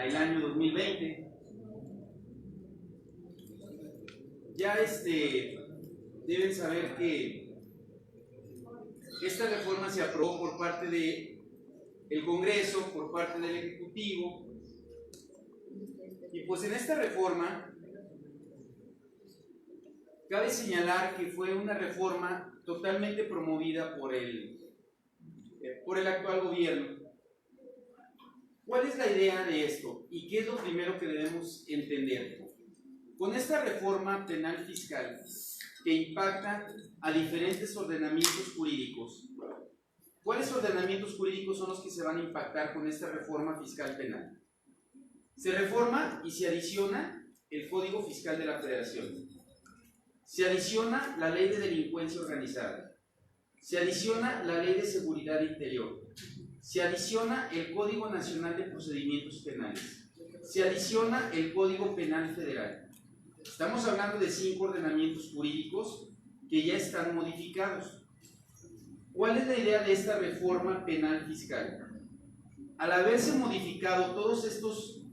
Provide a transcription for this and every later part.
al año 2020. Ya deben saber que esta reforma se aprobó por parte del Congreso, por parte del Ejecutivo, y pues en esta reforma cabe señalar que fue una reforma totalmente promovida por el actual gobierno. ¿Cuál es la idea de esto? ¿Y qué es lo primero que debemos entender? Con esta reforma penal fiscal que impacta a diferentes ordenamientos jurídicos, ¿cuáles ordenamientos jurídicos son los que se van a impactar con esta reforma fiscal penal? Se reforma y se adiciona el Código Fiscal de la Federación. Se adiciona la Ley de Delincuencia Organizada. Se adiciona la Ley de Seguridad Interior. Se adiciona el Código Nacional de Procedimientos Penales. Se adiciona el Código Penal Federal. Estamos hablando de 5 ordenamientos jurídicos que ya están modificados. ¿Cuál es la idea de esta reforma penal fiscal? Al haberse modificado todos estos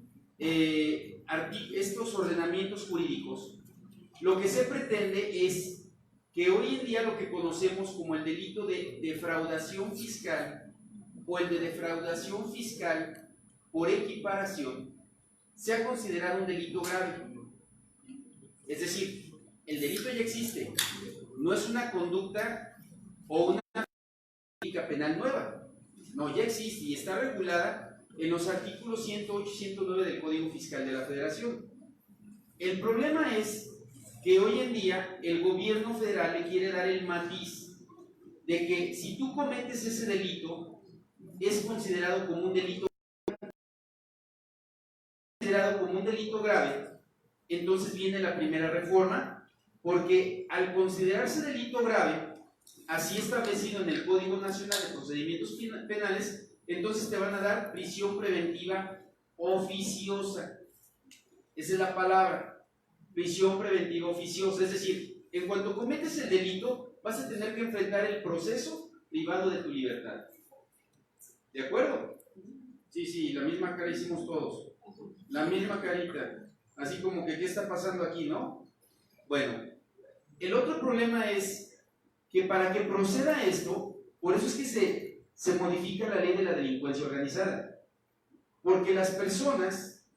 ordenamientos jurídicos, lo que se pretende es que hoy en día lo que conocemos como el delito de defraudación fiscal o el de defraudación fiscal por equiparación sea considerado un delito grave. Es decir, el delito ya existe, no es una conducta o una práctica penal nueva, no, ya existe y está regulada en los artículos 108 y 109 del Código Fiscal de la Federación. El problema es que hoy en día el gobierno federal le quiere dar el matiz de que si tú cometes ese delito, es considerado como un delito grave. Entonces viene la primera reforma, porque al considerarse delito grave, así establecido en el Código Nacional de Procedimientos Penales, entonces te van a dar prisión preventiva oficiosa. Esa es la palabra, prisión preventiva oficiosa. Es decir, en cuanto cometes el delito, vas a tener que enfrentar el proceso privado de tu libertad. ¿De acuerdo? Sí, la misma cara hicimos todos. La misma carita. Así como que, ¿qué está pasando aquí, no? Bueno, el otro problema es que para que proceda esto, por eso es que se modifica la ley de la delincuencia organizada. Porque las personas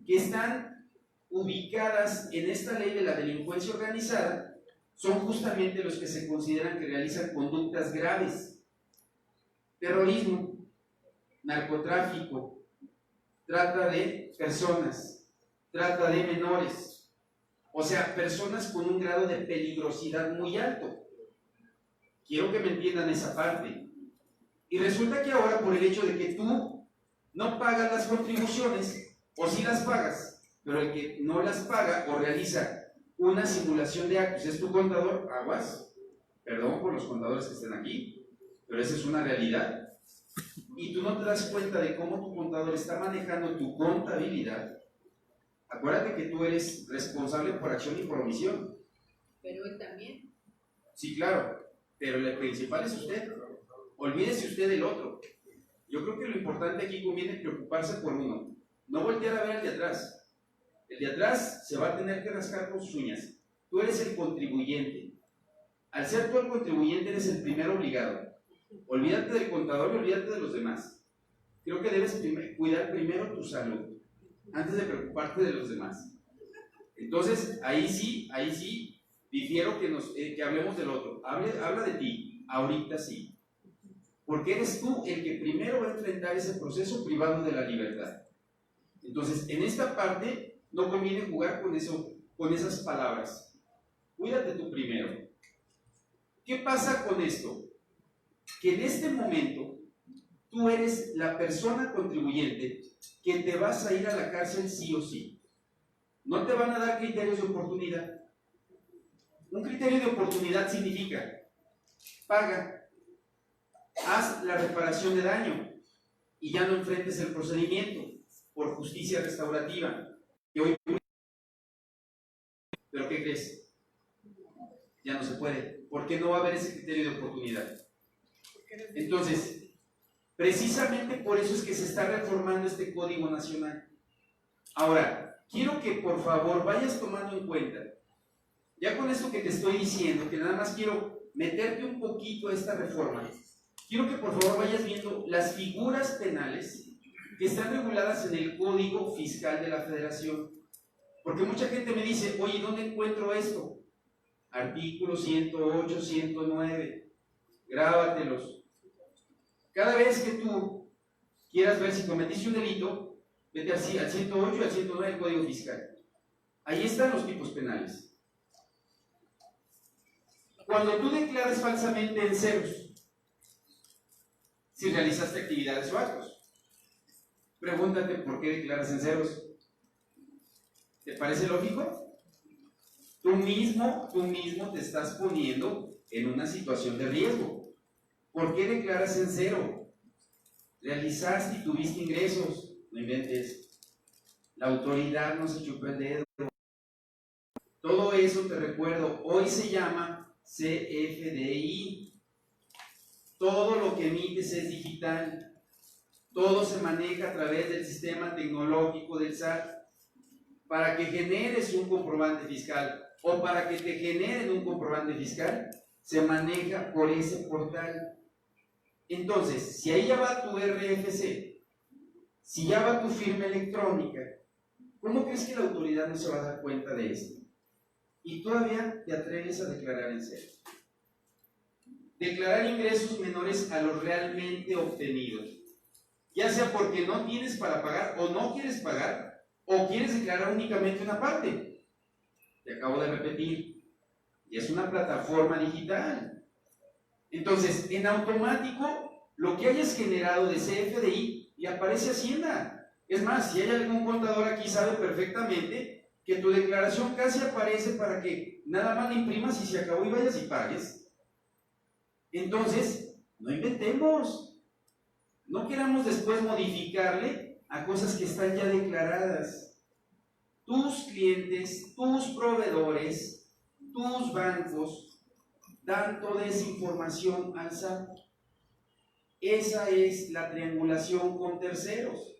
que están ubicadas en esta ley de la delincuencia organizada son justamente los que se consideran que realizan conductas graves. Terrorismo, narcotráfico, trata de personas, trata de menores, o sea, personas con un grado de peligrosidad muy alto. Quiero que me entiendan esa parte. Y resulta que ahora, por el hecho de que tú no pagas las contribuciones, o sí las pagas, pero el que no las paga o realiza una simulación de actos es tu contador, aguas, perdón por los contadores que estén aquí, pero esa es una realidad. Y tú no te das cuenta de cómo tu contador está manejando tu contabilidad. Acuérdate que tú eres responsable por acción y por omisión. Pero él también. Sí, claro, pero el principal es usted. Olvídese usted del otro. Yo creo que lo importante aquí conviene preocuparse por uno. No voltear a ver al de atrás. El de atrás se va a tener que rascar con sus uñas. Tú eres el contribuyente. Al ser tú el contribuyente, eres el primer obligado. Olvídate del contador y olvídate de los demás. Creo que debes cuidar primero tu salud antes de preocuparte de los demás. Entonces, ahí sí, difiero que hablemos del otro. Habla de ti, ahorita sí. Porque eres tú el que primero va a enfrentar ese proceso privado de la libertad. Entonces, en esta parte, no conviene jugar con esas palabras. Cuídate tú primero. ¿Qué pasa con esto? Que en este momento, tú eres la persona contribuyente que te vas a ir a la cárcel sí o sí. No te van a dar criterios de oportunidad. Un criterio de oportunidad significa: paga, haz la reparación de daño y ya no enfrentes el procedimiento por justicia restaurativa. ¿Pero qué crees? Ya no se puede. ¿Por qué no va a haber ese criterio de oportunidad? Entonces, precisamente por eso es que se está reformando este Código Nacional. Ahora, quiero que por favor vayas tomando en cuenta, ya con esto que te estoy diciendo, que nada más quiero meterte un poquito a esta reforma, quiero que por favor vayas viendo las figuras penales que están reguladas en el Código Fiscal de la Federación. Porque mucha gente me dice, oye, ¿dónde encuentro esto? Artículo 108, 109, grábatelos. Cada vez que tú quieras ver si cometiste un delito, vete al 108 y al 109 del Código Fiscal. Ahí están los tipos penales. Cuando tú declaras falsamente en ceros, si realizaste actividades o actos, pregúntate por qué declaras en ceros. ¿Te parece lógico? Tú mismo te estás poniendo en una situación de riesgo. ¿Por qué declaras en cero? Realizaste y tuviste ingresos. No inventes. La autoridad no se chupó el dedo. Todo eso te recuerdo. Hoy se llama CFDI. Todo lo que emites es digital. Todo se maneja a través del sistema tecnológico del SAT. Para que generes un comprobante fiscal o para que te generen un comprobante fiscal, se maneja por ese portal. Entonces, si ahí ya va tu RFC, si ya va tu firma electrónica, ¿cómo crees que la autoridad no se va a dar cuenta de esto? Y todavía te atreves a declarar en cero. Declarar ingresos menores a los realmente obtenidos, ya sea porque no tienes para pagar o no quieres pagar, o quieres declarar únicamente una parte. Te acabo de repetir, y es una plataforma digital. Entonces, en automático, lo que hayas generado de CFDI le aparece a Hacienda. Es más, si hay algún contador aquí, sabe perfectamente que tu declaración casi aparece para que nada más la imprimas y se acabó y vayas y pagues. Entonces, no inventemos. No queramos después modificarle a cosas que están ya declaradas. Tus clientes, tus proveedores, tus bancos dan toda esa información al SAT. Esa es la triangulación con terceros.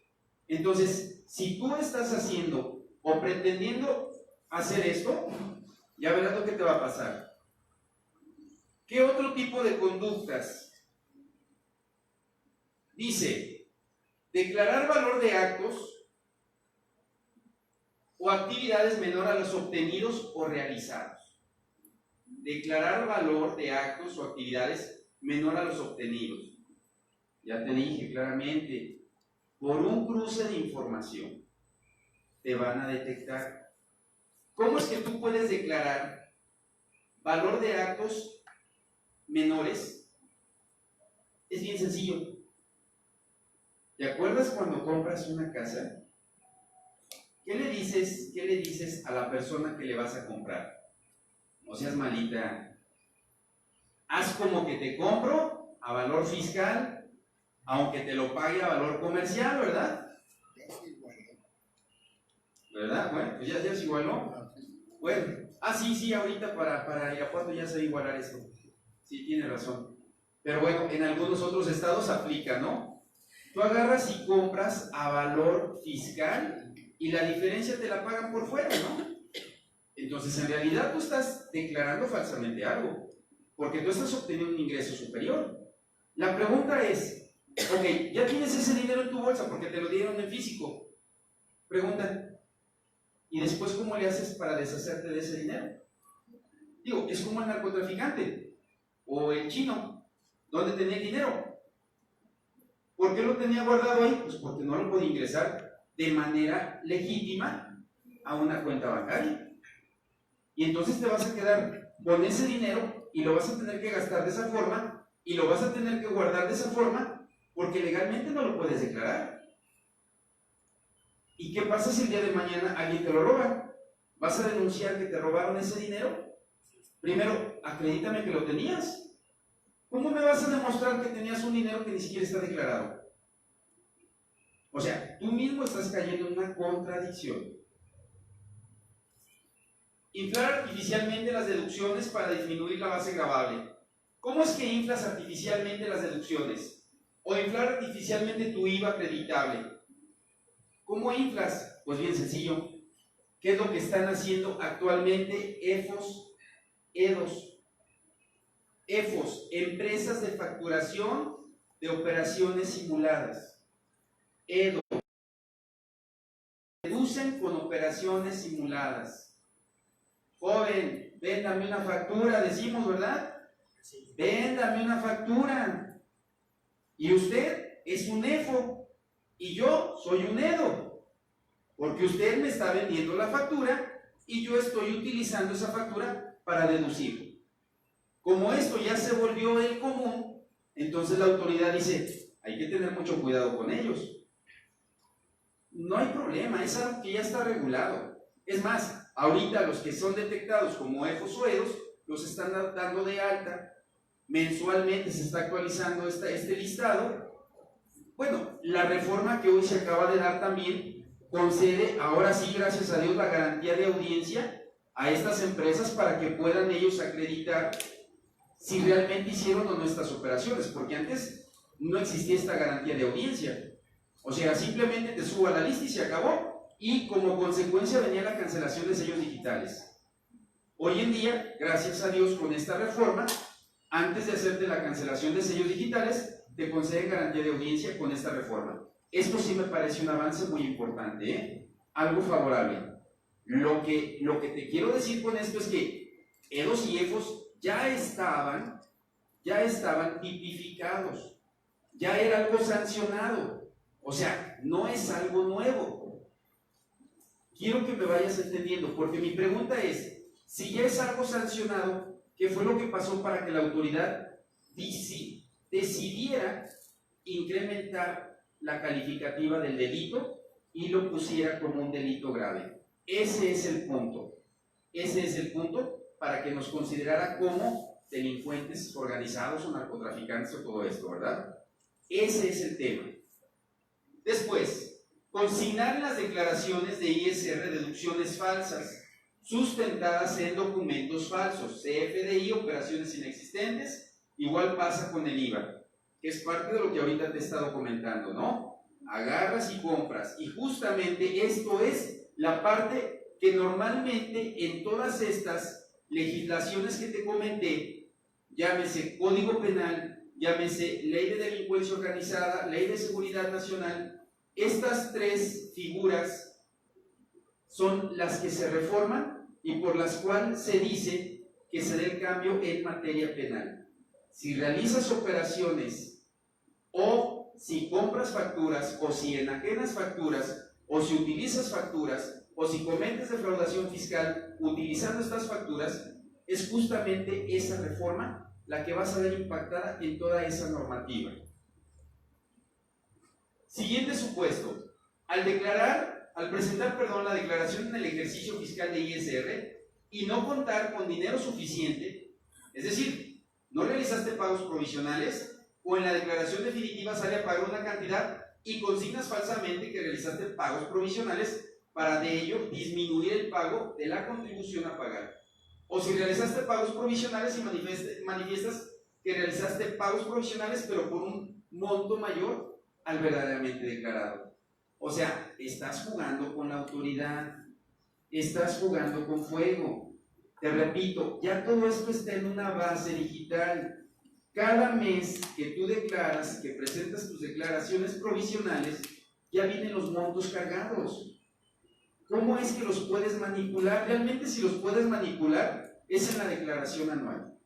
Entonces, si tú estás haciendo o pretendiendo hacer esto, ya verás lo que te va a pasar. ¿Qué otro tipo de conductas? Dice, declarar valor de actos o actividades menor a los obtenidos o realizados. Declarar valor de actos o actividades menor a los obtenidos. Ya te dije claramente, por un cruce de información te van a detectar. ¿Cómo es que tú puedes declarar valor de actos menores? Es bien sencillo. ¿Te acuerdas cuando compras una casa? ¿Qué le dices a la persona que le vas a comprar? No seas malita. Haz como que te compro a valor fiscal, aunque te lo pague a valor comercial, ¿verdad? ¿Verdad? Bueno, pues ya se igualó. Bueno, sí, ahorita para Irapuato ya se va a igualar esto. Sí, tiene razón. Pero bueno, en algunos otros estados aplica, ¿no? Tú agarras y compras a valor fiscal y la diferencia te la pagan por fuera, ¿no? Entonces, en realidad tú estás declarando falsamente algo, porque tú estás obteniendo un ingreso superior. La pregunta es, ok, ya tienes ese dinero en tu bolsa porque te lo dieron en físico. Pregunta, ¿y después cómo le haces para deshacerte de ese dinero? Digo, es como el narcotraficante o el chino, ¿dónde tenía el dinero? ¿Por qué lo tenía guardado ahí? Pues porque no lo podía ingresar de manera legítima a una cuenta bancaria. Y entonces te vas a quedar con ese dinero y lo vas a tener que gastar de esa forma y lo vas a tener que guardar de esa forma porque legalmente no lo puedes declarar. ¿Y qué pasa si el día de mañana alguien te lo roba? ¿Vas a denunciar que te robaron ese dinero? Primero, acredítame que lo tenías. ¿Cómo me vas a demostrar que tenías un dinero que ni siquiera está declarado? O sea, tú mismo estás cayendo en una contradicción. Inflar artificialmente las deducciones para disminuir la base gravable. ¿Cómo es que inflas artificialmente las deducciones? O inflar artificialmente tu IVA acreditable. ¿Cómo inflas? Pues bien sencillo. ¿Qué es lo que están haciendo actualmente EFOS, EDOS? EFOS, empresas de facturación de operaciones simuladas. EDOS, reducen con operaciones simuladas. Joven, véndame una factura, decimos, ¿verdad? Véndame una factura. Y usted es un EFO y yo soy un EDO. Porque usted me está vendiendo la factura y yo estoy utilizando esa factura para deducir. Como esto ya se volvió el común, entonces la autoridad dice, hay que tener mucho cuidado con ellos. No hay problema, es algo que ya está regulado. Es más, ahorita los que son detectados como EFOS o EDOS, los están dando de alta, mensualmente se está actualizando este listado. Bueno, la reforma que hoy se acaba de dar también concede, ahora sí, gracias a Dios, la garantía de audiencia a estas empresas para que puedan ellos acreditar si realmente hicieron o no estas operaciones, porque antes no existía esta garantía de audiencia. O sea, simplemente te subo a la lista y se acabó, y como consecuencia venía la cancelación de sellos digitales. Hoy en día, gracias a Dios, con esta reforma, antes de hacerte la cancelación de sellos digitales, te conceden garantía de audiencia con esta reforma. Esto sí me parece un avance muy importante, ¿eh? Algo favorable. Lo que te quiero decir con esto es que EDOS y EFOS ya estaban tipificados, ya era algo sancionado, o sea, no es algo nuevo. Quiero que me vayas entendiendo, porque mi pregunta es, si ya es algo sancionado, ¿qué fue lo que pasó para que la autoridad decidiera incrementar la calificativa del delito y lo pusiera como un delito grave? Ese es el punto. Ese es el punto para que nos considerara como delincuentes organizados o narcotraficantes o todo esto, ¿verdad? Ese es el tema. Después, consignar en las declaraciones de ISR deducciones falsas, sustentadas en documentos falsos, CFDI, operaciones inexistentes, igual pasa con el IVA, que es parte de lo que ahorita te he estado comentando, ¿no? Agarras y compras, y justamente esto es la parte que normalmente en todas estas legislaciones que te comenté, llámese Código Penal, llámese Ley de Delincuencia Organizada, Ley de Seguridad Nacional, estas tres figuras son las que se reforman y por las cuales se dice que se dé el cambio en materia penal. Si realizas operaciones o si compras facturas o si enajenas facturas o si utilizas facturas o si cometes defraudación fiscal utilizando estas facturas, es justamente esa reforma la que vas a ver impactada en toda esa normativa. Siguiente supuesto. Al presentar la declaración en el ejercicio fiscal de ISR y no contar con dinero suficiente, es decir, no realizaste pagos provisionales o en la declaración definitiva sale a pagar una cantidad y consignas falsamente que realizaste pagos provisionales para de ello disminuir el pago de la contribución a pagar. O si realizaste pagos provisionales y manifiestas que realizaste pagos provisionales pero por un monto mayor al verdaderamente declarado. O sea, estás jugando con la autoridad, estás jugando con fuego. Te repito, ya todo esto está en una base digital. Cada mes que tú declaras, que presentas tus declaraciones provisionales, ya vienen los montos cargados. ¿Cómo es que los puedes manipular? Realmente si los puedes manipular es en la declaración anual.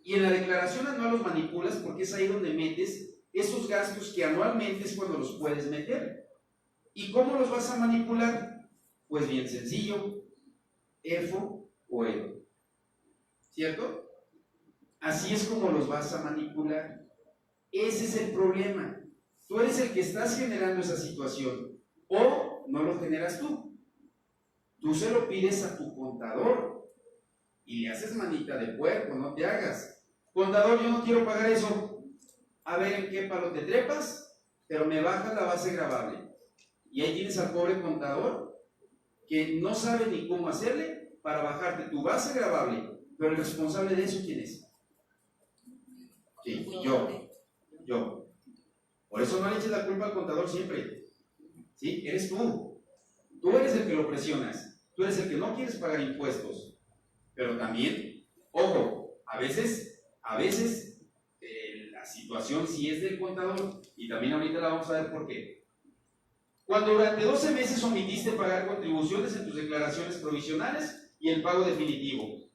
Y en la declaración anual los manipulas porque es ahí donde metes esos gastos que anualmente es cuando los puedes meter. ¿Y cómo los vas a manipular? Pues bien sencillo, EFO o EDO. ¿Cierto? Así es como los vas a manipular. Ese es el problema. Tú eres el que estás generando esa situación. O no lo generas tú. Tú se lo pides a tu contador y le haces manita de puerco, no te hagas. Contador, yo no quiero pagar eso. A ver en qué palo te trepas, pero me bajas la base gravable. Y ahí tienes al pobre contador que no sabe ni cómo hacerle para bajarte tu base gravable. Pero el responsable de eso, ¿quién es? Sí, yo. Por eso no le eches la culpa al contador siempre. ¿Sí? Eres tú. Tú eres el que lo presionas, tú eres el que no quieres pagar impuestos, pero también, ojo, a veces la situación sí es del contador, y también ahorita la vamos a ver por qué. Cuando durante 12 meses omitiste pagar contribuciones en tus declaraciones provisionales y el pago definitivo.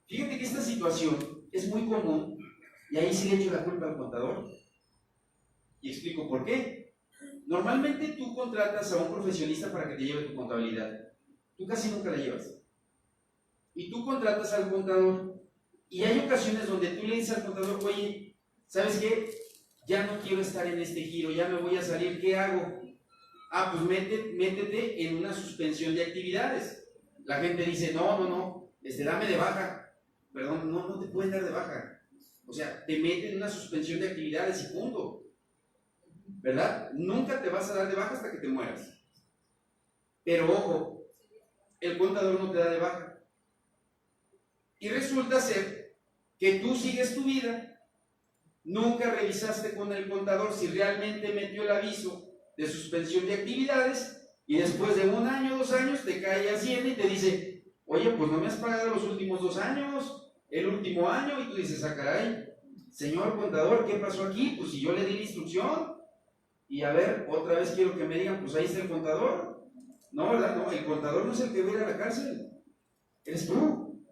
Fíjate que esta situación es muy común, y ahí sí le echo la culpa al contador. Y explico por qué. Normalmente tú contratas a un profesionista para que te lleve tu contabilidad. Tú casi nunca la llevas. Y tú contratas al contador. Y hay ocasiones donde tú le dices al contador, oye, ¿sabes qué? Ya no quiero estar en este giro, ya me voy a salir, ¿qué hago? Ah, pues métete en una suspensión de actividades. La gente dice, no, dame de baja. Perdón, no te pueden dar de baja. O sea, te meten en una suspensión de actividades y punto. ¿Verdad? Nunca te vas a dar de baja hasta que te mueras. Pero ojo, el contador no te da de baja. Y resulta ser que tú sigues tu vida, nunca revisaste con el contador si realmente metió el aviso de suspensión de actividades, y después de 1 año, 2 años, te cae Hacienda y te dice, oye, pues no me has pagado los últimos 2 años, el último año, y tú dices, ah, caray, señor contador, ¿qué pasó aquí? Pues si yo le di la instrucción, y a ver, otra vez quiero que me digan, pues ahí está el contador. No, ¿verdad? No, el contador no es el que va a ir a la cárcel, eres tú.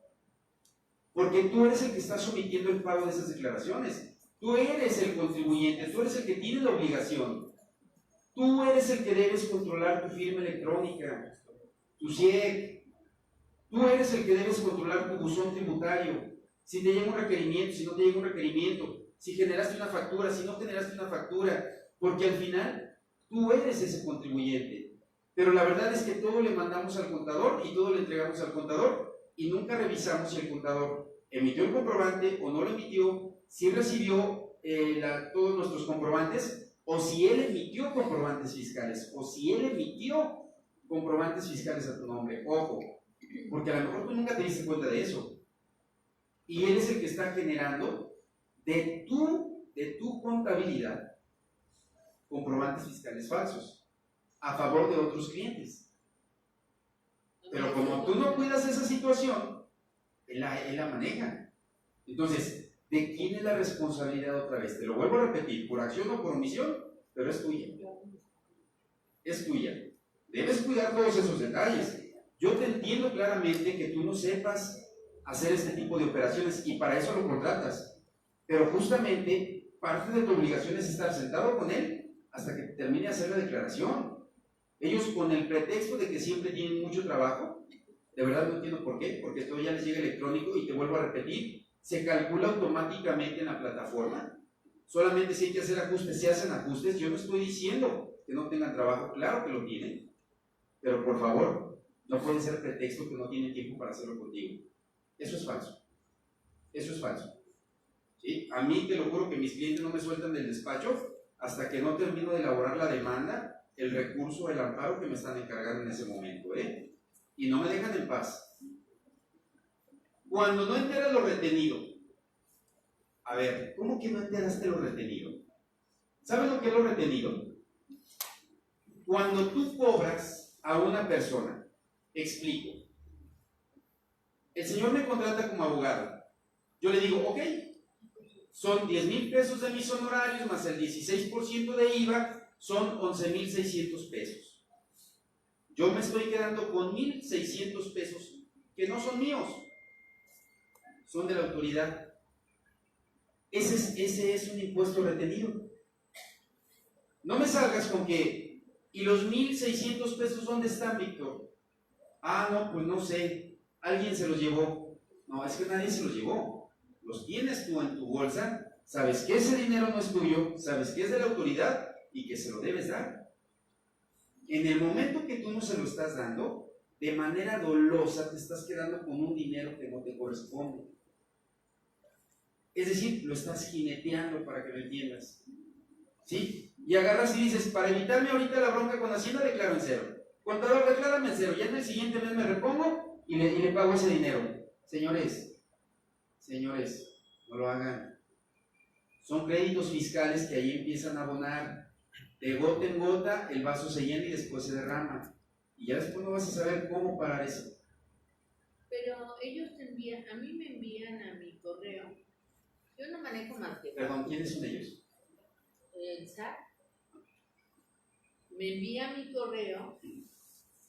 Porque tú eres el que está sometiendo el pago de esas declaraciones. Tú eres el contribuyente, tú eres el que tiene la obligación. Tú eres el que debes controlar tu firma electrónica, tu CIEC. Tú eres el que debes controlar tu buzón tributario. Si te llega un requerimiento, si no te llega un requerimiento, si generaste una factura, si no generaste una factura, porque al final tú eres ese contribuyente. Pero la verdad es que todo le mandamos al contador y todo le entregamos al contador y nunca revisamos si el contador emitió el comprobante o no lo emitió, si recibió todos nuestros comprobantes, o si él emitió comprobantes fiscales, o si él emitió comprobantes fiscales a tu nombre. Ojo, porque a lo mejor tú nunca te diste cuenta de eso. Y él es el que está generando de tu contabilidad comprobantes fiscales falsos a favor de otros clientes. Pero como tú no cuidas esa situación, él la maneja. Entonces, ¿de quién es la responsabilidad otra vez? Te lo vuelvo a repetir, por acción o por omisión, pero es tuya. Es tuya. Debes cuidar todos esos detalles. Yo te entiendo claramente que tú no sepas hacer este tipo de operaciones y para eso lo contratas. Pero justamente parte de tu obligación es estar sentado con él hasta que termine de hacer la declaración. Ellos, con el pretexto de que siempre tienen mucho trabajo, de verdad no entiendo por qué, porque todo ya les llega electrónico y te vuelvo a repetir, se calcula automáticamente en la plataforma. Solamente si hay que hacer ajustes, se hacen ajustes. Yo no estoy diciendo que no tengan trabajo, claro que lo tienen, pero por favor, no puede ser pretexto que no tienen tiempo para hacerlo contigo. Eso es falso. Eso es falso. ¿Sí? A mí te lo juro que mis clientes no me sueltan del despacho hasta que no termino de elaborar la demanda, el recurso, el amparo que me están encargando en ese momento, y no me dejan en paz. Cuando no enteras lo retenido, a ver, ¿cómo que no enteraste lo retenido? ¿Sabes lo que es lo retenido? Cuando tú cobras a una persona, explico, el señor me contrata como abogado, yo le digo, ok, son 10,000 pesos de mis honorarios más el 16% de IVA, son 11,600 pesos. Yo me estoy quedando con 1,600 pesos que no son míos, son de la autoridad. Ese es un impuesto retenido. No me salgas con que, ¿y los 1,600 pesos dónde están, Víctor? Ah, no, pues no sé, alguien se los llevó. No, es que nadie se los llevó. Los tienes tú en tu bolsa, sabes que ese dinero no es tuyo, sabes que es de la autoridad y que se lo debes dar. En el momento que tú no se lo estás dando, de manera dolosa te estás quedando con un dinero que no te corresponde. Es decir, lo estás jineteando, para que lo entiendas. ¿Sí? Y agarras y dices, para evitarme ahorita la bronca con Hacienda, declaro en cero. Contador, declárame en cero. Ya en el siguiente mes me repongo y le pago ese dinero. Señores, no lo hagan. Son créditos fiscales que ahí empiezan a abonar. De gota en gota, el vaso se llena y después se derrama. Y ya después no vas a saber cómo parar eso. Pero ellos te envían, a mí me envían a mi correo. Yo no manejo marketing. Perdón, ¿quiénes son ellos? El SAT me envía mi correo.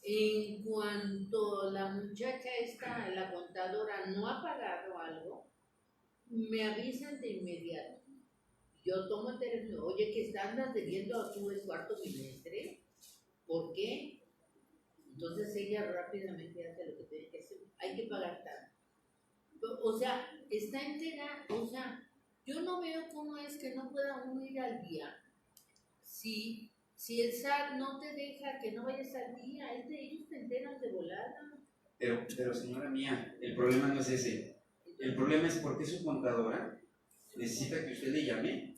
En cuanto la muchacha esta, la contadora, no ha pagado algo, me avisan de inmediato. Yo tomo el teléfono, oye, que andas debiendo a tu cuarto bimestre, ¿por qué? Entonces ella rápidamente hace lo que tiene que hacer, hay que pagar tanto. O sea, está entera, o sea, yo no veo cómo es que no pueda uno ir al día. Si el SAT no te deja que no vayas al día, ellos te enteran de volada. Pero señora mía, el problema no es ese. El problema es porque su contadora necesita que usted le llame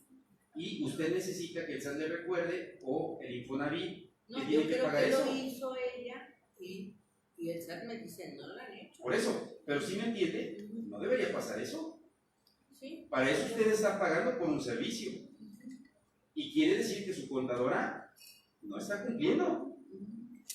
y usted necesita que el SAT le recuerde o el Infonavit No, que yo tiene que creo pagar que eso. lo hizo ella y el SAT me dice, no lo han hecho. Por eso, pero si me entiende, no debería pasar eso. Sí. Para eso usted está pagando por un servicio. Y quiere decir que su contadora no está cumpliendo.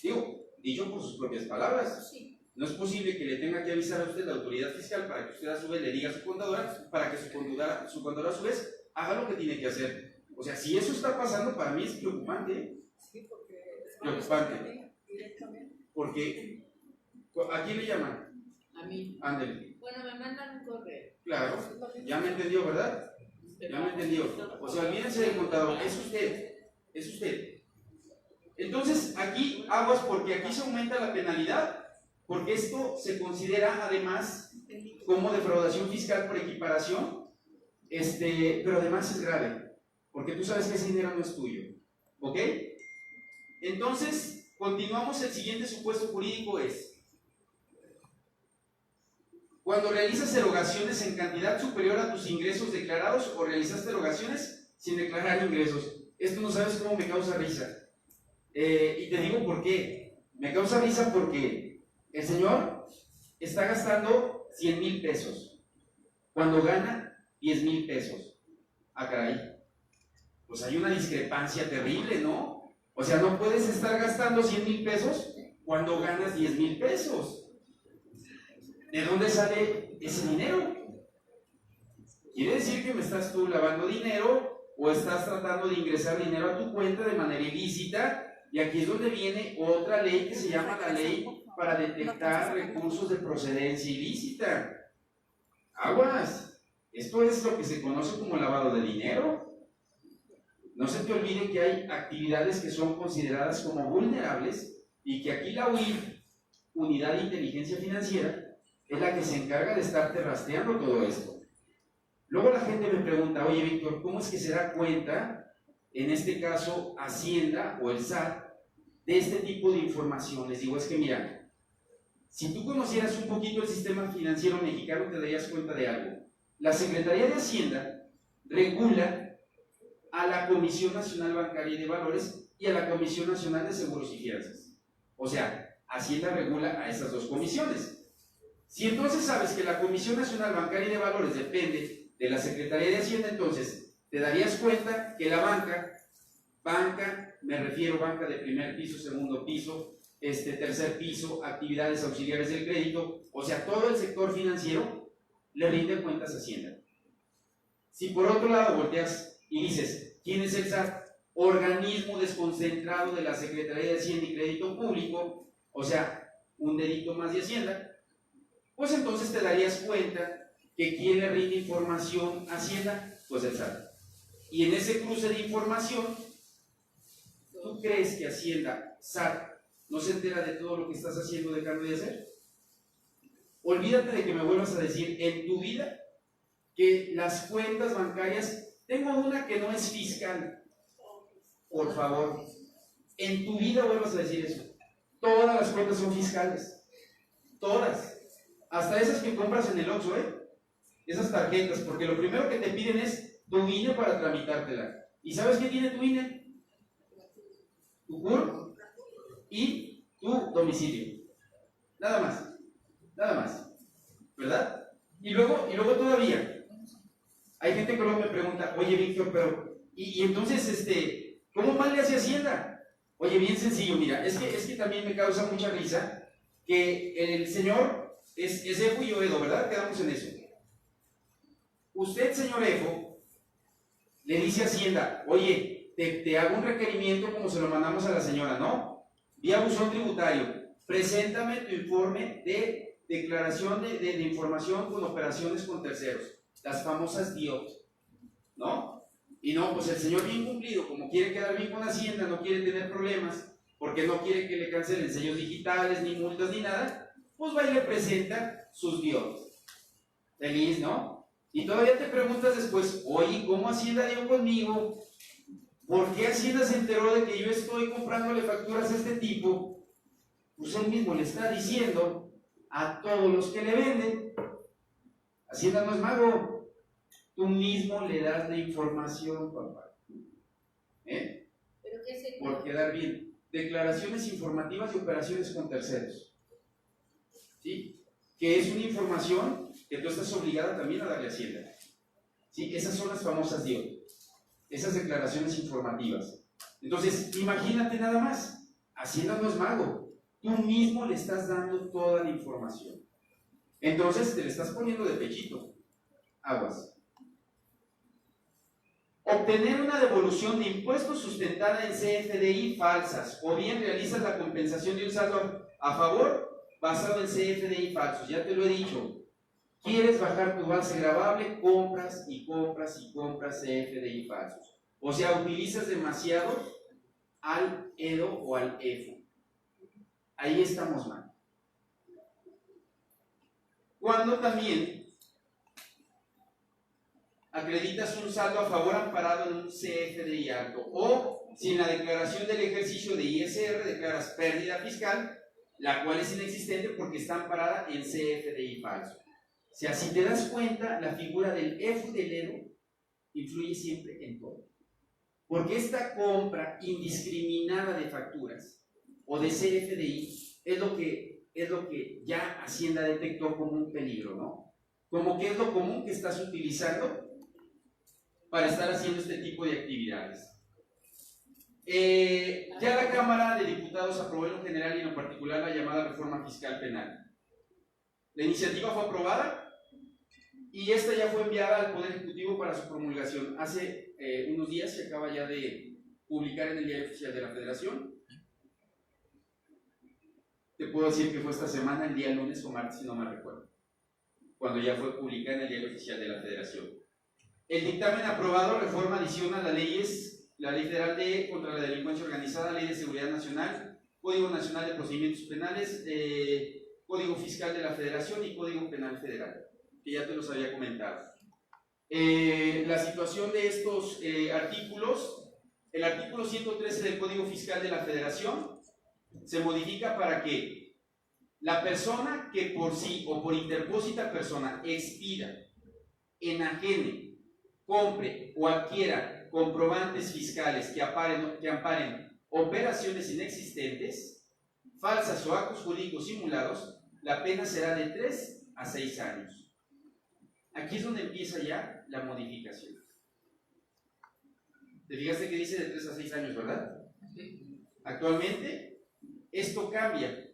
Digo, dicho por sus propias palabras. Sí. No es posible que le tenga que avisar a usted la autoridad fiscal para que usted a su vez le diga a su contadora, para que su contadora a su vez haga lo que tiene que hacer. O sea, si eso está pasando, para mí es preocupante. Sí, porque es Preocupante. directamente. Porque, ¿a quién le llaman? A mí. Ándele. Bueno, me mandan un correo. Claro, ya me entendió, ¿verdad? Ya me entendió. O sea, olvídense del contador, es usted. Es usted. Entonces, aquí aguas porque aquí se aumenta la penalidad, porque esto se considera además como defraudación fiscal por equiparación, pero además es grave, porque tú sabes que ese dinero no es tuyo, ¿ok? Entonces, continuamos, el siguiente supuesto jurídico es, cuando realizas erogaciones en cantidad superior a tus ingresos declarados o realizaste erogaciones sin declarar ingresos. Esto no sabes cómo me causa risa. Y te digo por qué. Me causa risa porque el señor está gastando 100,000 pesos cuando gana 10,000 pesos. Ah, caray. Pues hay una discrepancia terrible, ¿no? O sea, no puedes estar gastando 100,000 pesos cuando ganas 10,000 pesos. ¿De dónde sale ese dinero? Quiere decir que me estás tú lavando dinero o estás tratando de ingresar dinero a tu cuenta de manera ilícita. Y aquí es donde viene otra ley que se llama la ley para detectar recursos de procedencia ilícita. Aguas, esto es lo que se conoce como lavado de dinero. No se te olvide que hay actividades que son consideradas como vulnerables y que aquí la UIF, Unidad de Inteligencia Financiera, es la que se encarga de estarte rastreando todo esto. Luego la gente me pregunta, oye Víctor, ¿cómo es que se da cuenta, en este caso Hacienda o el SAT, de este tipo de información? Les digo, es que mira, si tú conocieras un poquito el sistema financiero mexicano te darías cuenta de algo. La Secretaría de Hacienda regula a la Comisión Nacional Bancaria y de Valores y a la Comisión Nacional de Seguros y Fianzas. O sea, Hacienda regula a esas dos comisiones. Si entonces sabes que la Comisión Nacional Bancaria y de Valores depende de la Secretaría de Hacienda, entonces te darías cuenta que la banca, me refiero a banca de primer piso, segundo piso, tercer piso, actividades auxiliares del crédito, o sea, todo el sector financiero le rinde cuentas a Hacienda. Si por otro lado volteas y dices, ¿quién es el SAT? Organismo desconcentrado de la Secretaría de Hacienda y Crédito Público, o sea, un dedito más de Hacienda, pues entonces te darías cuenta que ¿quién le rinde información a Hacienda? Pues el SAT. Y en ese cruce de información, ¿tú crees que Hacienda, SAT, no se entera de todo lo que estás haciendo o dejando de hacer? Olvídate de que me vuelvas a decir en tu vida que las cuentas bancarias, tengo una que no es fiscal, por favor, en tu vida vuelvas a decir eso. Todas las cuentas son fiscales, todas, hasta esas que compras en el Oxxo, esas tarjetas, porque lo primero que te piden es tu INE para tramitártela. ¿Y sabes qué tiene tu INE? Tu CUR y tu domicilio. Nada más, ¿verdad? Y luego todavía, hay gente que luego me pregunta, oye Víctor, pero, y entonces, ¿cómo mal le hace Hacienda? Oye, bien sencillo, mira, es que también me causa mucha risa que el señor es Efo y yo Edo, ¿verdad? Quedamos en eso. Usted, señor Efo, le dice a Hacienda, oye, te hago un requerimiento como se lo mandamos a la señora, ¿no? Vía buzón tributario, preséntame tu informe de declaración de información con operaciones con terceros, las famosas DIOT, ¿no? Y no, pues el señor bien cumplido, como quiere quedar bien con Hacienda, no quiere tener problemas, porque no quiere que le cancelen sellos digitales, ni multas, ni nada, pues va y le presenta sus DIOT. Feliz, ¿no? Y todavía te preguntas después, oye, ¿cómo Hacienda dio conmigo? ¿Por qué Hacienda se enteró de que yo estoy comprándole facturas a este tipo? Pues él mismo le está diciendo a todos los que le venden. Hacienda no es mago. Tú mismo le das la información, papá. ¿Eh? ¿Pero qué sería? Por quedar bien. Declaraciones informativas y operaciones con terceros. ¿Sí? Que es una información que tú estás obligada también a darle a Hacienda. ¿Sí? Esas son las famosas DIOT. Esas declaraciones informativas. Entonces, imagínate nada más. Hacienda no es mago. Tú mismo le estás dando toda la información. Entonces, te le estás poniendo de pechito. Aguas. Obtener una devolución de impuestos sustentada en CFDI falsas, o bien realizas la compensación de un saldo a favor basado en CFDI falsos. Ya te lo he dicho. ¿Quieres bajar tu base gravable? Compras y compras y compras CFDI falsos. O sea, utilizas demasiado al EDO o al EFO. Ahí estamos mal. Cuando también acreditas un saldo a favor amparado en un CFDI alto, o si en la declaración del ejercicio de ISR declaras pérdida fiscal, la cual es inexistente porque está amparada en CFDI falso. O sea, si te das cuenta, la figura del EFO y del EDO influye siempre en todo. Porque esta compra indiscriminada de facturas o de CFDI es lo que ya Hacienda detectó como un peligro, ¿no? Como que es lo común que estás utilizando para estar haciendo este tipo de actividades. Ya la Cámara de Diputados aprobó en lo general y en lo particular la llamada reforma fiscal penal. La iniciativa fue aprobada y esta ya fue enviada al Poder Ejecutivo para su promulgación. Hace unos días se acaba ya de publicar en el Diario Oficial de la Federación. Te puedo decir que fue esta semana, el día lunes o martes, si no me recuerdo, cuando ya fue publicada en el Diario Oficial de la Federación. El dictamen aprobado reforma adiciona las leyes, la Ley Federal contra la Delincuencia Organizada, Ley de Seguridad Nacional, Código Nacional de Procedimientos Penales, Código Fiscal de la Federación y Código Penal Federal, que ya te los había comentado. La situación de estos artículos, el artículo 113 del Código Fiscal de la Federación se modifica para que la persona que por sí o por interpósita persona expida, enajene, compre o adquiera comprobantes fiscales que amparen operaciones inexistentes, falsas o actos jurídicos simulados, la pena será de 3 a 6 años. Aquí es donde empieza ya la modificación. Te fijaste que dice de 3 a 6 años, ¿verdad? Actualmente esto cambia,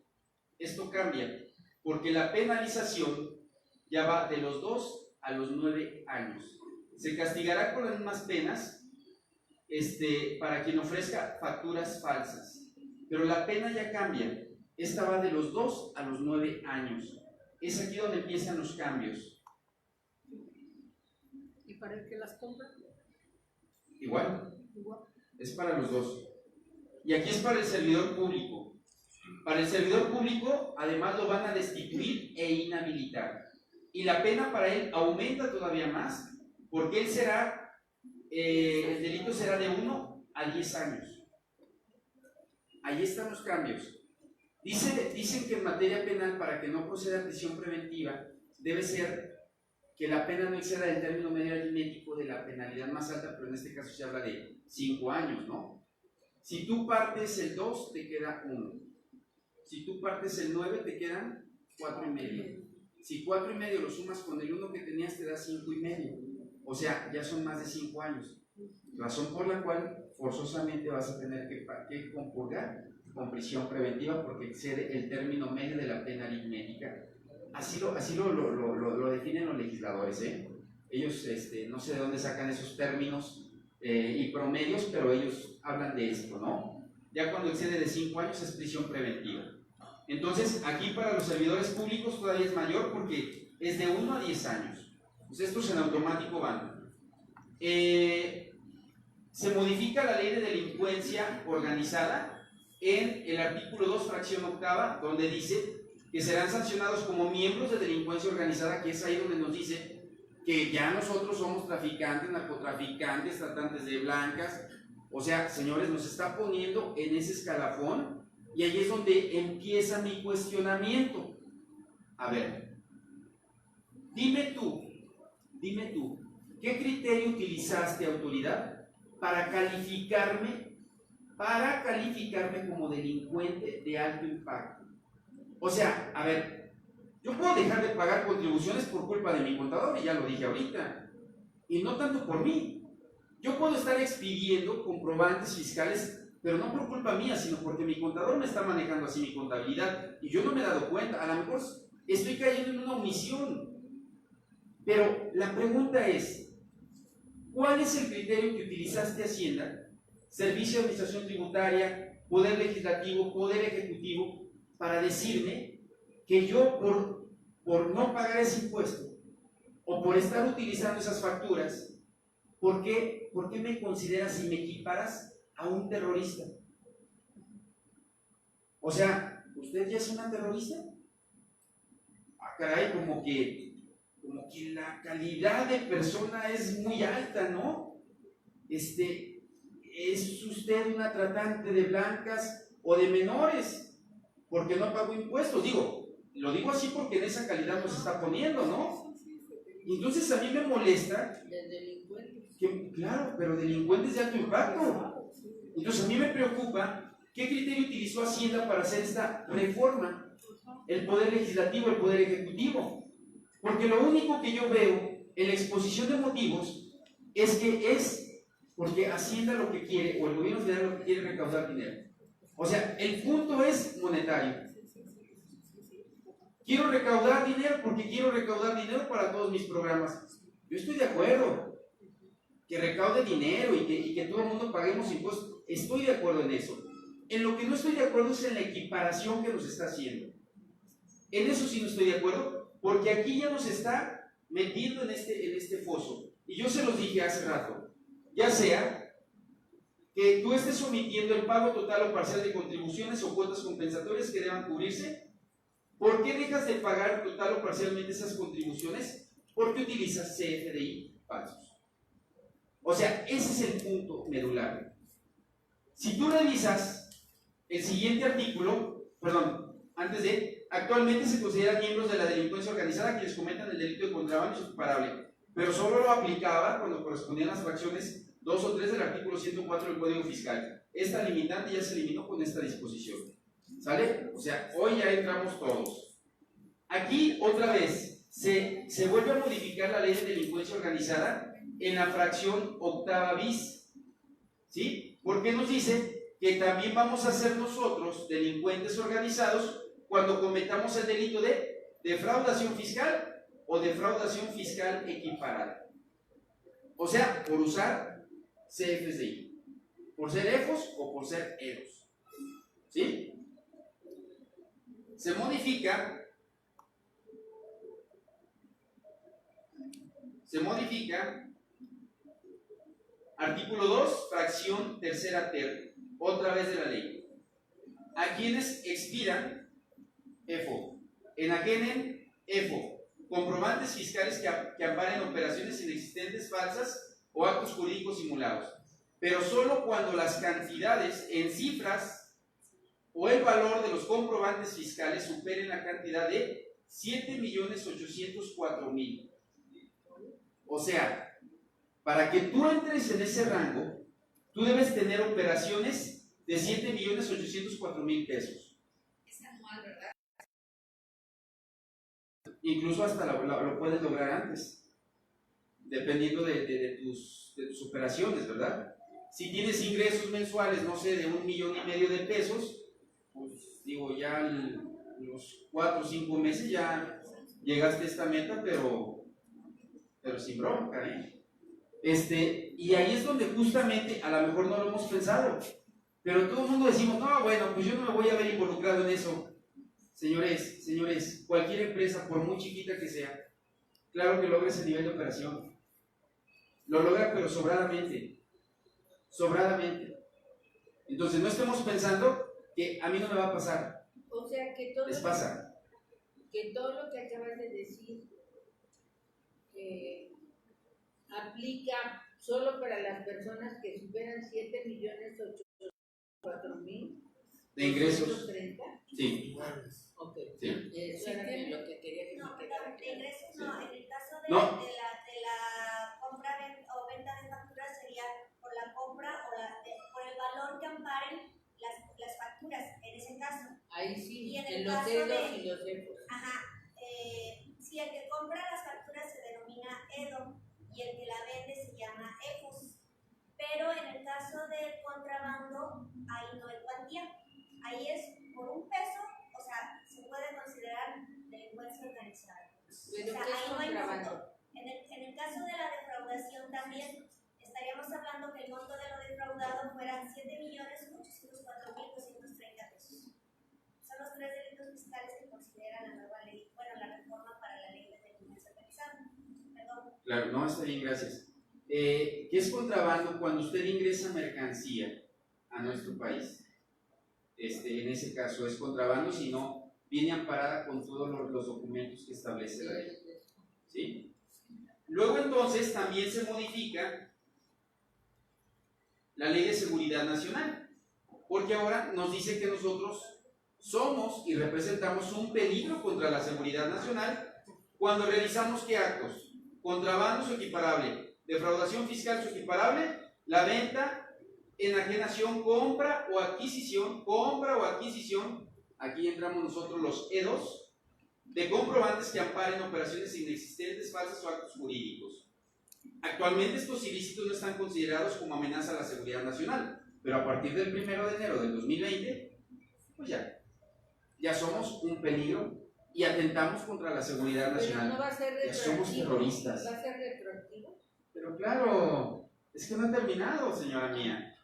porque la penalización ya va de los 2 a los 9 años. Se castigará con las mismas penas para quien ofrezca facturas falsas, pero la pena ya cambia. Esta va de los 2 a los 9 años. Es aquí donde empiezan los cambios. ¿Y para el que las compra? Igual. Es para los dos. Y aquí es para el servidor público. Para el servidor público, además lo van a destituir e inhabilitar. Y la pena para él aumenta todavía más, porque él el delito será de 1 a 10 años. Ahí están los cambios. Dicen que en materia penal, para que no proceda a prisión preventiva, debe ser que la pena no exceda el término medio aritmético de la penalidad más alta, pero en este caso se habla de 5 años, ¿no? Si tú partes el 2, te queda 1. Si tú partes el 9, te quedan 4,5. Si 4,5 lo sumas con el 1 que tenías, te da 5,5. O sea, ya son más de 5 años. razón por la cual forzosamente vas a tener que compurgar con prisión preventiva porque excede el término medio de la pena aritmética. Así lo definen los legisladores, ¿eh? Ellos no sé de dónde sacan esos términos y promedios, pero ellos hablan de esto, ¿no? Ya cuando excede de 5 años es prisión preventiva. Entonces, aquí para los servidores públicos todavía es mayor porque es de 1 a 10 años. Pues estos en automático van. Se modifica la ley de delincuencia organizada en el artículo 2, fracción octava, donde dice que serán sancionados como miembros de delincuencia organizada, que es ahí donde nos dice que ya nosotros somos traficantes, narcotraficantes, tratantes de blancas. O sea, señores, nos está poniendo en ese escalafón y ahí es donde empieza mi cuestionamiento. A ver, dime tú, ¿qué criterio utilizaste, autoridad, para calificarme como delincuente de alto impacto? O sea, a ver, yo puedo dejar de pagar contribuciones por culpa de mi contador, y ya lo dije ahorita, y no tanto por mí. Yo puedo estar expidiendo comprobantes fiscales, pero no por culpa mía, sino porque mi contador me está manejando así mi contabilidad, y yo no me he dado cuenta. A lo mejor estoy cayendo en una omisión. Pero la pregunta es, ¿cuál es el criterio que utilizaste, Hacienda, Servicio de Administración Tributaria, Poder Legislativo, Poder Ejecutivo, para decirme que yo por no pagar ese impuesto o por estar utilizando esas facturas, ¿por qué me consideras y me equiparas a un terrorista? O sea, ¿usted ya es una terrorista? Ah, caray, como que la calidad de persona es muy alta, ¿no? ¿Es usted una tratante de blancas o de menores? Porque no pagó impuestos. Lo digo así porque en esa calidad nos está poniendo, ¿no? Entonces a mí me molesta. Claro, pero delincuentes de alto impacto. Entonces a mí me preocupa qué criterio utilizó Hacienda para hacer esta reforma. El Poder Legislativo, el Poder Ejecutivo. Porque lo único que yo veo en la exposición de motivos es que es porque Hacienda lo que quiere, o el gobierno federal lo que quiere, es recaudar dinero. O sea, el punto es monetario. Quiero recaudar dinero porque quiero recaudar dinero para todos mis programas. Yo estoy de acuerdo que recaude dinero y que todo el mundo paguemos impuestos. Estoy de acuerdo en eso. En lo que no estoy de acuerdo es en la equiparación que nos está haciendo. En eso sí no estoy de acuerdo, porque aquí ya nos está metiendo en este foso. Y yo se los dije hace rato, ya sea que tú estés omitiendo el pago total o parcial de contribuciones o cuotas compensatorias que deban cubrirse. ¿Por qué dejas de pagar total o parcialmente esas contribuciones? Porque utilizas CFDI falsos. O sea, ese es el punto medular. Si tú revisas el siguiente artículo, actualmente se consideran miembros de la delincuencia organizada quienes cometan el delito de contrabando y su equiparable, pero solo lo aplicaba cuando correspondían las fracciones 2 o 3 del artículo 104 del Código Fiscal. Esta limitante ya se eliminó con esta disposición. ¿Sale? O sea, hoy ya entramos todos. Aquí, otra vez, se vuelve a modificar la ley de delincuencia organizada en la fracción octava bis. ¿Sí? Porque nos dice que también vamos a ser nosotros delincuentes organizados cuando cometamos el delito de defraudación fiscal o defraudación fiscal equiparada. O sea, por usar CFDI, por ser EFOS o por ser EROS. ¿Sí? Se modifica artículo 2, fracción tercera ter, otra vez de la ley. A quienes expiran EFO, enajenen EFO, comprobantes fiscales que amparen operaciones inexistentes, falsas o actos jurídicos simulados, pero solo cuando las cantidades en cifras o el valor de los comprobantes fiscales superen la cantidad de 7.804.000. O sea, para que tú entres en ese rango, tú debes tener operaciones de 7.804.000 pesos. Es anual, ¿verdad? Incluso hasta lo puedes lograr antes. dependiendo de tus operaciones, ¿verdad? Si tienes ingresos mensuales, no sé, de 1,5 millones de pesos, pues digo, ya los 4 o 5 meses ya llegaste a esta meta, pero sin bronca, ¿eh? Y ahí es donde justamente, a lo mejor no lo hemos pensado, pero todo el mundo decimos, no, bueno, pues yo no me voy a ver involucrado en eso. Señores, cualquier empresa, por muy chiquita que sea, claro que logra ese nivel de operación. Lo logra, pero sobradamente. Entonces, no estemos pensando que a mí no me va a pasar. O sea, que todo, les pasa. Que todo lo que acabas de decir aplica solo para las personas que superan 7.804.000 de ingresos. 230. Sí. Ok. Sí. Eso era lo que quería que no, me quedara de ingresos no. En el caso de, No. de la compra o venta de facturas sería por la compra o por el valor que amparen las facturas, en ese caso. Ahí sí, Y en en el los caso dedos y los EFOS. Ajá. Sí, el que compra las facturas se denomina EDO y el que la vende se llama EFOS. Pero en el caso de contrabando, ahí no hay cuantía. Ahí es por un peso, o sea, se puede considerar delincuencia organizada. Pero o sea, ¿qué es ahí no hay contrabando? monto. En el caso de la defraudación también estaríamos hablando que el monto de lo defraudado fueran 7.804.230 pesos. Son los 3 delitos fiscales que considera la nueva ley, bueno, la reforma para la ley de delincuencia organizada. Perdón. Claro, no, está bien, gracias. ¿Qué es contrabando? Cuando usted ingresa mercancía a nuestro país. En ese caso es contrabando, si no, viene amparada con todos los documentos que establece la ley. ¿Sí? Luego entonces también se modifica la Ley de Seguridad Nacional, porque ahora nos dice que nosotros somos y representamos un peligro contra la seguridad nacional cuando realizamos ¿qué actos? Contrabando su equiparable, defraudación fiscal su equiparable, la venta, enajenación, compra o adquisición, aquí entramos nosotros los EDOS, de comprobantes que amparen operaciones inexistentes, falsas o actos jurídicos. Actualmente estos ilícitos no están considerados como amenaza a la seguridad nacional, pero a partir del 1 de enero del 2020, pues ya somos un peligro y atentamos contra la seguridad nacional. Pero no va a ser ya somos terroristas. ¿Va a ser retroactivo? Pero claro, es que no ha terminado, señora mía.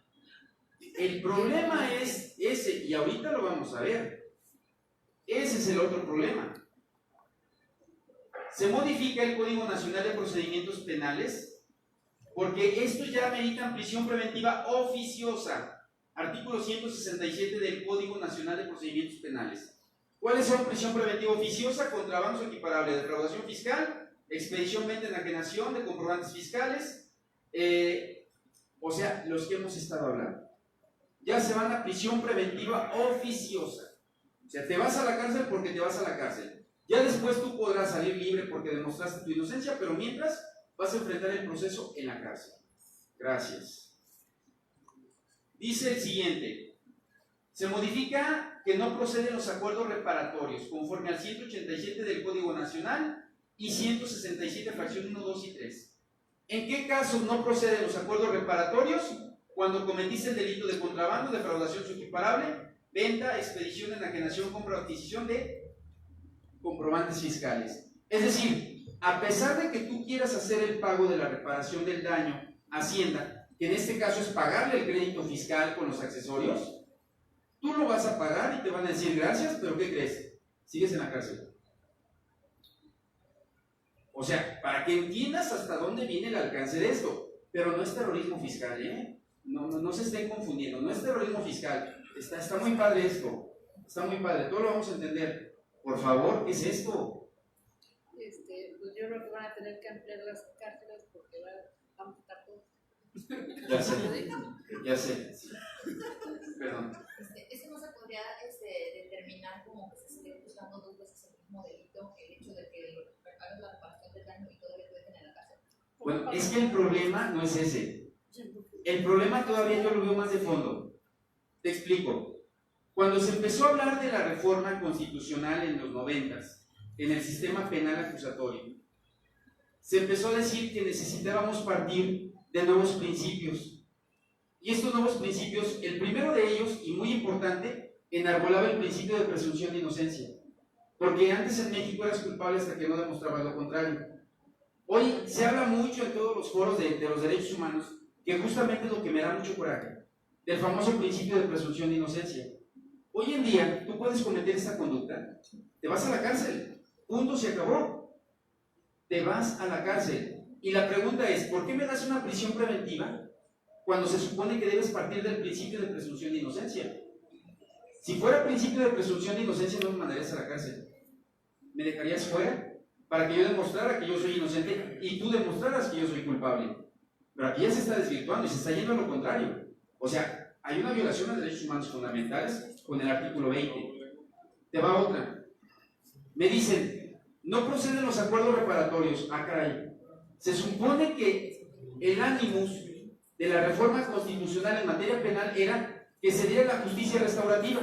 El problema es ese, y ahorita lo vamos a ver. Ese es el otro problema. Se modifica el Código Nacional de Procedimientos Penales porque estos ya ameritan prisión preventiva oficiosa. Artículo 167 del Código Nacional de Procedimientos Penales. ¿Cuáles son prisión preventiva oficiosa? Contrabando equiparable, defraudación fiscal, expedición, venta, enajenación de comprobantes fiscales, o sea, los que hemos estado hablando. Ya se van a prisión preventiva oficiosa. O sea, te vas a la cárcel porque te vas a la cárcel. Ya después tú podrás salir libre porque demostraste tu inocencia, pero mientras vas a enfrentar el proceso en la cárcel. Gracias. Dice el siguiente. Se modifica que no proceden los acuerdos reparatorios conforme al 187 del Código Nacional y 167 fracción 1, 2 y 3. ¿En qué casos no proceden los acuerdos reparatorios? Cuando cometiste el delito de contrabando, defraudación su equiparable, venta, expedición, enajenación, compra o adquisición de comprobantes fiscales. Es decir, a pesar de que tú quieras hacer el pago de la reparación del daño a Hacienda, que en este caso es pagarle el crédito fiscal con los accesorios, tú lo vas a pagar y te van a decir gracias, pero ¿qué crees? Sigues en la cárcel. O sea, para que entiendas hasta dónde viene el alcance de esto, pero no es terrorismo fiscal, ¿eh? No se estén confundiendo, no es terrorismo fiscal. Está muy padre esto, está muy padre, todo lo vamos a entender. Por favor, ¿qué es esto? Pues yo creo que van a tener que ampliar las cárceles porque van a estar todos. Ya sé. Sí. Perdón. Eso no se podría determinar como que se esté buscando 2 veces el mismo delito, el hecho de que hagas la reparación del daño y todavía te dejen en la cárcel. Bueno, es que el problema no es ese. El problema todavía yo lo veo más de fondo. Te explico. Cuando se empezó a hablar de la reforma constitucional en los 90s, en el sistema penal acusatorio, se empezó a decir que necesitábamos partir de nuevos principios. Y estos nuevos principios, el primero de ellos, y muy importante, enarbolaba el principio de presunción de inocencia. Porque antes en México eras culpable hasta que no demostrabas lo contrario. Hoy se habla mucho en todos los foros de los derechos humanos, que justamente es lo que me da mucho coraje, del famoso principio de presunción de inocencia. Hoy en día, tú puedes cometer esta conducta, te vas a la cárcel, punto, se acabó. Te vas a la cárcel. Y la pregunta es, ¿por qué me das una prisión preventiva cuando se supone que debes partir del principio de presunción de inocencia? Si fuera principio de presunción de inocencia, no me mandarías a la cárcel. Me dejarías fuera para que yo demostrara que yo soy inocente y tú demostraras que yo soy culpable. Pero aquí ya se está desvirtuando y se está yendo a lo contrario. O sea, hay una violación a derechos humanos fundamentales con el artículo 20. Te va otra. Me dicen, no proceden los acuerdos reparatorios. Ah, caray. Se supone que el ánimus de la reforma constitucional en materia penal era que se diera la justicia restaurativa.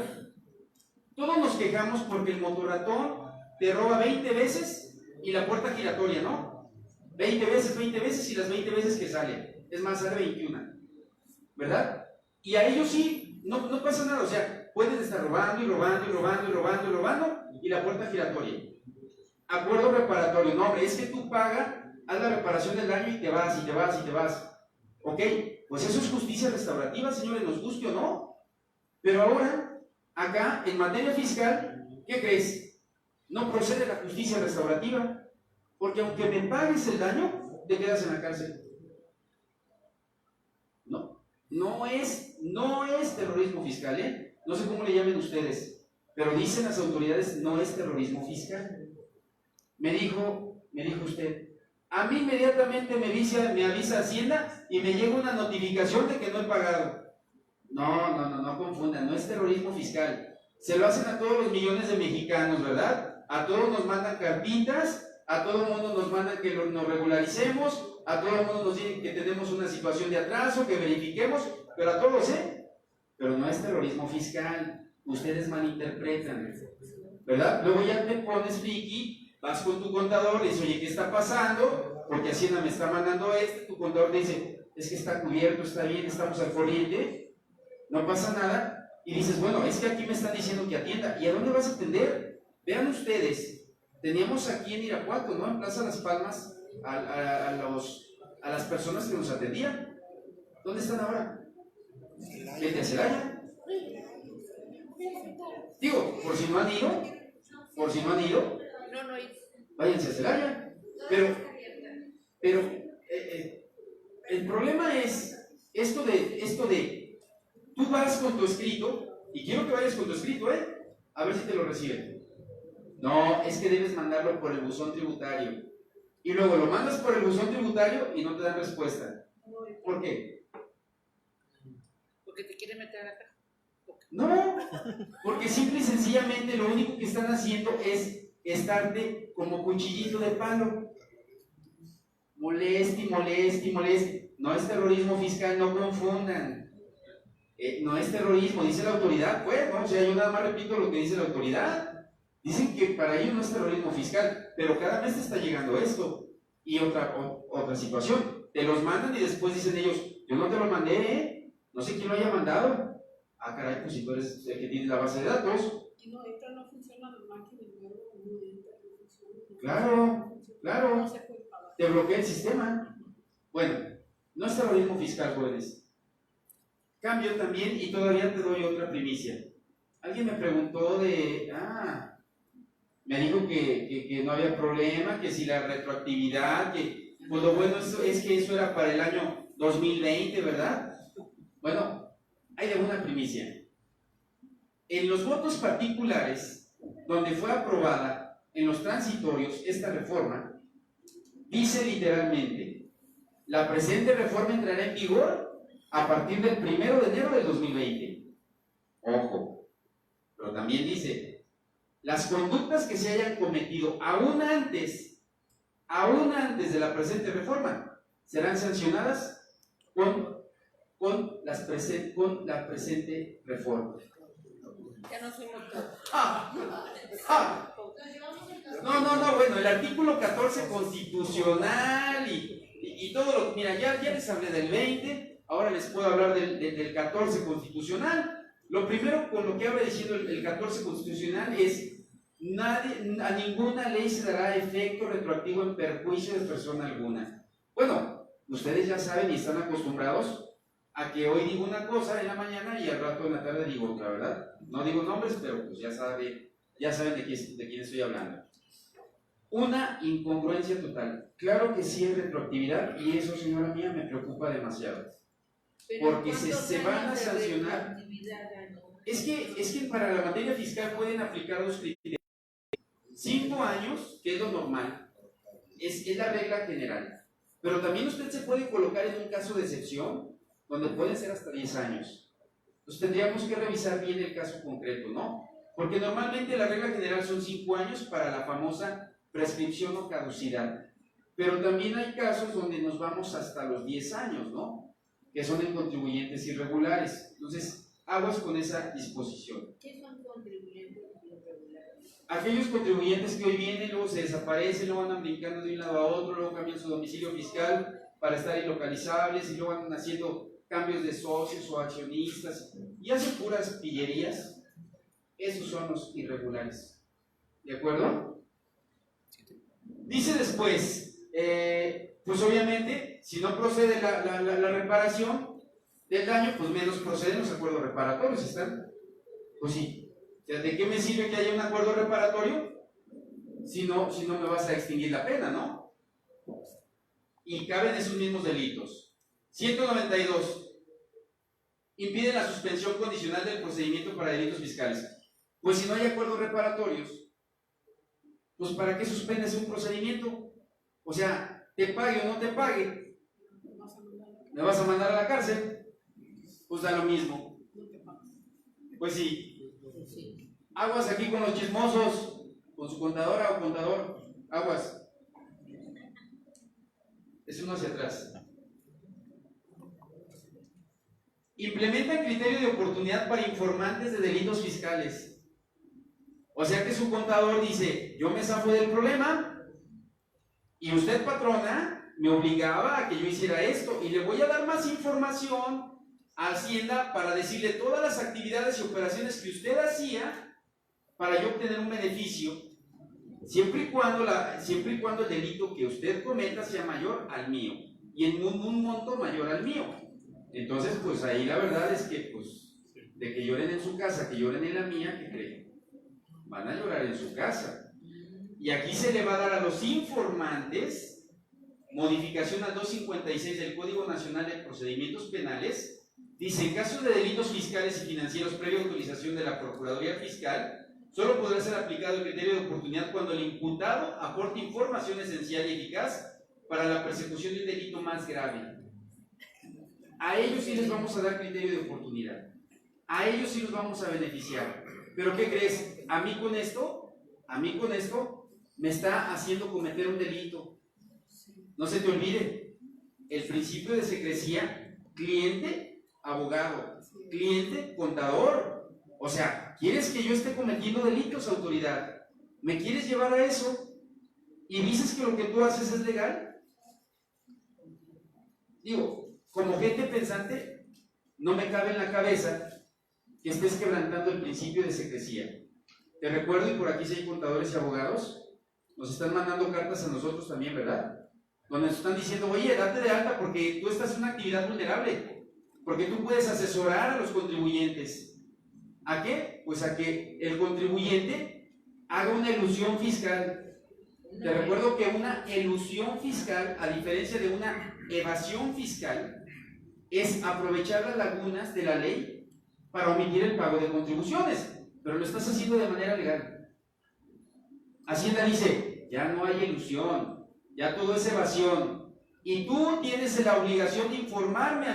Todos nos quejamos porque el motorratón te roba 20 veces y la puerta giratoria, ¿no? 20 veces y las 20 veces que sale. Es más, sale 21. ¿Verdad? Y a ellos sí, no pasa nada. O sea, pueden estar robando y la puerta giratoria. Acuerdo reparatorio. No, hombre, es que tú pagas, haz la reparación del daño y te vas. ¿Ok? Pues eso es justicia restaurativa, señores, nos guste o no. Pero ahora, acá, en materia fiscal, ¿qué crees? No procede la justicia restaurativa, porque aunque me pagues el daño, te quedas en la cárcel. No es terrorismo fiscal, ¿eh? No sé cómo le llamen ustedes, pero dicen las autoridades, no es terrorismo fiscal. Me dijo usted, a mí inmediatamente me avisa Hacienda y me llega una notificación de que no he pagado. No confundan, no es terrorismo fiscal. Se lo hacen a todos los millones de mexicanos, ¿verdad? A todos nos mandan cartitas, a todo el mundo nos mandan que nos regularicemos, a todo el mundo nos dicen que tenemos una situación de atraso, que verifiquemos, pero a todos, Pero no es terrorismo fiscal, ustedes malinterpretan, ¿verdad? Luego ya te pones friki, vas con tu contador, le dices, oye, ¿qué está pasando? Porque Hacienda me está mandando tu contador te dice, es que está cubierto, está bien, estamos al corriente, no pasa nada, y dices, bueno, es que aquí me están diciendo que atienda, ¿y a dónde vas a atender? Vean ustedes, teníamos aquí en Irapuato, ¿no? En Plaza Las Palmas, a las personas que nos atendían. ¿Dónde están ahora? Vete a Celaya. Digo, por si no han ido, váyanse a Celaya. Pero el problema es esto de tú vas con tu escrito, y quiero que vayas con tu escrito, a ver si te lo reciben. No, es que debes mandarlo por el buzón tributario. Y luego lo mandas por el buzón tributario y no te dan respuesta. ¿Por qué? Porque te quiere meter acá. No, porque simple y sencillamente lo único que están haciendo es estarte como cuchillito de palo. Moleste. No es terrorismo fiscal, no confundan. No es terrorismo, dice la autoridad. Bueno, o sea, yo nada más repito lo que dice la autoridad. Dicen que para ellos no es terrorismo fiscal, pero cada mes te está llegando esto. Y otra situación, te los mandan y después dicen ellos, yo no te lo mandé, no sé quién lo haya mandado. Ah, caray, pues si tú eres el que tiene la base de datos. Y no, esta no funciona la máquina, no funciona. Claro, No se puede pagar. te bloquea el sistema. Bueno, no es terrorismo fiscal, jóvenes. Cambio también, y todavía te doy otra primicia. Alguien me preguntó me dijo que no había problema, que si la retroactividad, que pues lo bueno es que eso era para el año 2020, ¿verdad? Bueno, hay de una primicia. En los votos particulares, donde fue aprobada en los transitorios esta reforma, dice literalmente, la presente reforma entrará en vigor a partir del 1 de enero del 2020. Ojo, pero también dice, las conductas que se hayan cometido aún antes de la presente reforma serán sancionadas con la presente reforma. Ya no soy motor. No, bueno, el artículo 14 constitucional y todo lo que, mira, ya les hablé del 20, ahora les puedo hablar del 14 constitucional. Lo primero con lo que habla diciendo el 14 constitucional es, a ninguna ley se dará efecto retroactivo en perjuicio de persona alguna. Bueno, ustedes ya saben y están acostumbrados a que hoy digo una cosa en la mañana y al rato en la tarde digo otra, ¿verdad? No digo nombres, pero pues ya saben de quién estoy hablando. Una incongruencia total. Claro que sí es retroactividad y eso, señora mía, me preocupa demasiado. Porque se van a sancionar. Es que para la materia fiscal pueden aplicar dos criterios. 5 años, que es lo normal, es la regla general. Pero también usted se puede colocar en un caso de excepción, donde pueden ser hasta 10 años. Entonces tendríamos que revisar bien el caso concreto, ¿no? Porque normalmente la regla general son 5 años para la famosa prescripción o caducidad. Pero también hay casos donde nos vamos hasta los 10 años, ¿no? Que son en contribuyentes irregulares. Entonces, aguas con esa disposición. ¿Qué son contribuyentes irregulares? Aquellos contribuyentes que hoy vienen, luego se desaparecen, luego andan brincando de un lado a otro, luego cambian su domicilio fiscal para estar ilocalizables y luego andan haciendo cambios de socios o accionistas y hacen puras pillerías. Esos son los irregulares. ¿De acuerdo? Dice después, pues obviamente, si no procede la reparación del daño, pues menos proceden los acuerdos reparatorios, ¿están? Pues sí. O sea, ¿de qué me sirve que haya un acuerdo reparatorio si no me vas a extinguir la pena, ¿no? Y caben esos mismos delitos. 192. Impide la suspensión condicional del procedimiento para delitos fiscales. Pues si no hay acuerdos reparatorios, pues ¿para qué suspendes un procedimiento? O sea, te pague o no te pague, ¿me vas a mandar a la cárcel? Pues da lo mismo. Pues sí. Aguas aquí con los chismosos, con su contadora o contador. Aguas. Es uno hacia atrás. Implementa el criterio de oportunidad para informantes de delitos fiscales. O sea que su contador dice, yo me zafo del problema y usted, patrona, me obligaba a que yo hiciera esto y le voy a dar más información a Hacienda para decirle todas las actividades y operaciones que usted hacía para yo obtener un beneficio, siempre y cuando el delito que usted cometa sea mayor al mío y en un monto mayor al mío. Entonces, pues ahí la verdad es que, pues, de que lloren en su casa, que lloren en la mía, ¿qué creen? Van a llorar en su casa. Y aquí se le va a dar a los informantes modificación al 256 del Código Nacional de Procedimientos Penales. Dice, en casos de delitos fiscales y financieros previa autorización de la Procuraduría Fiscal, solo podrá ser aplicado el criterio de oportunidad cuando el imputado aporte información esencial y eficaz para la persecución de un delito más grave. A ellos sí les vamos a dar criterio de oportunidad. A ellos sí los vamos a beneficiar. Pero ¿qué crees? A mí con esto me está haciendo cometer un delito. No se te olvide, el principio de secrecía, cliente, abogado, cliente, contador. O sea, ¿quieres que yo esté cometiendo delitos, autoridad? ¿Me quieres llevar a eso? ¿Y dices que lo que tú haces es legal? Digo, como gente pensante, no me cabe en la cabeza que estés quebrantando el principio de secrecía. Te recuerdo, y por aquí si hay contadores y abogados, nos están mandando cartas a nosotros también, ¿verdad? Donde nos están diciendo, oye, date de alta porque tú estás en una actividad vulnerable, porque tú puedes asesorar a los contribuyentes. ¿A qué? Pues a que el contribuyente haga una elusión fiscal. Te recuerdo que una elusión fiscal, a diferencia de una evasión fiscal, es aprovechar las lagunas de la ley para omitir el pago de contribuciones, pero lo estás haciendo de manera legal. Hacienda dice, ya no hay elusión, ya todo es evasión, y tú tienes la obligación de informarme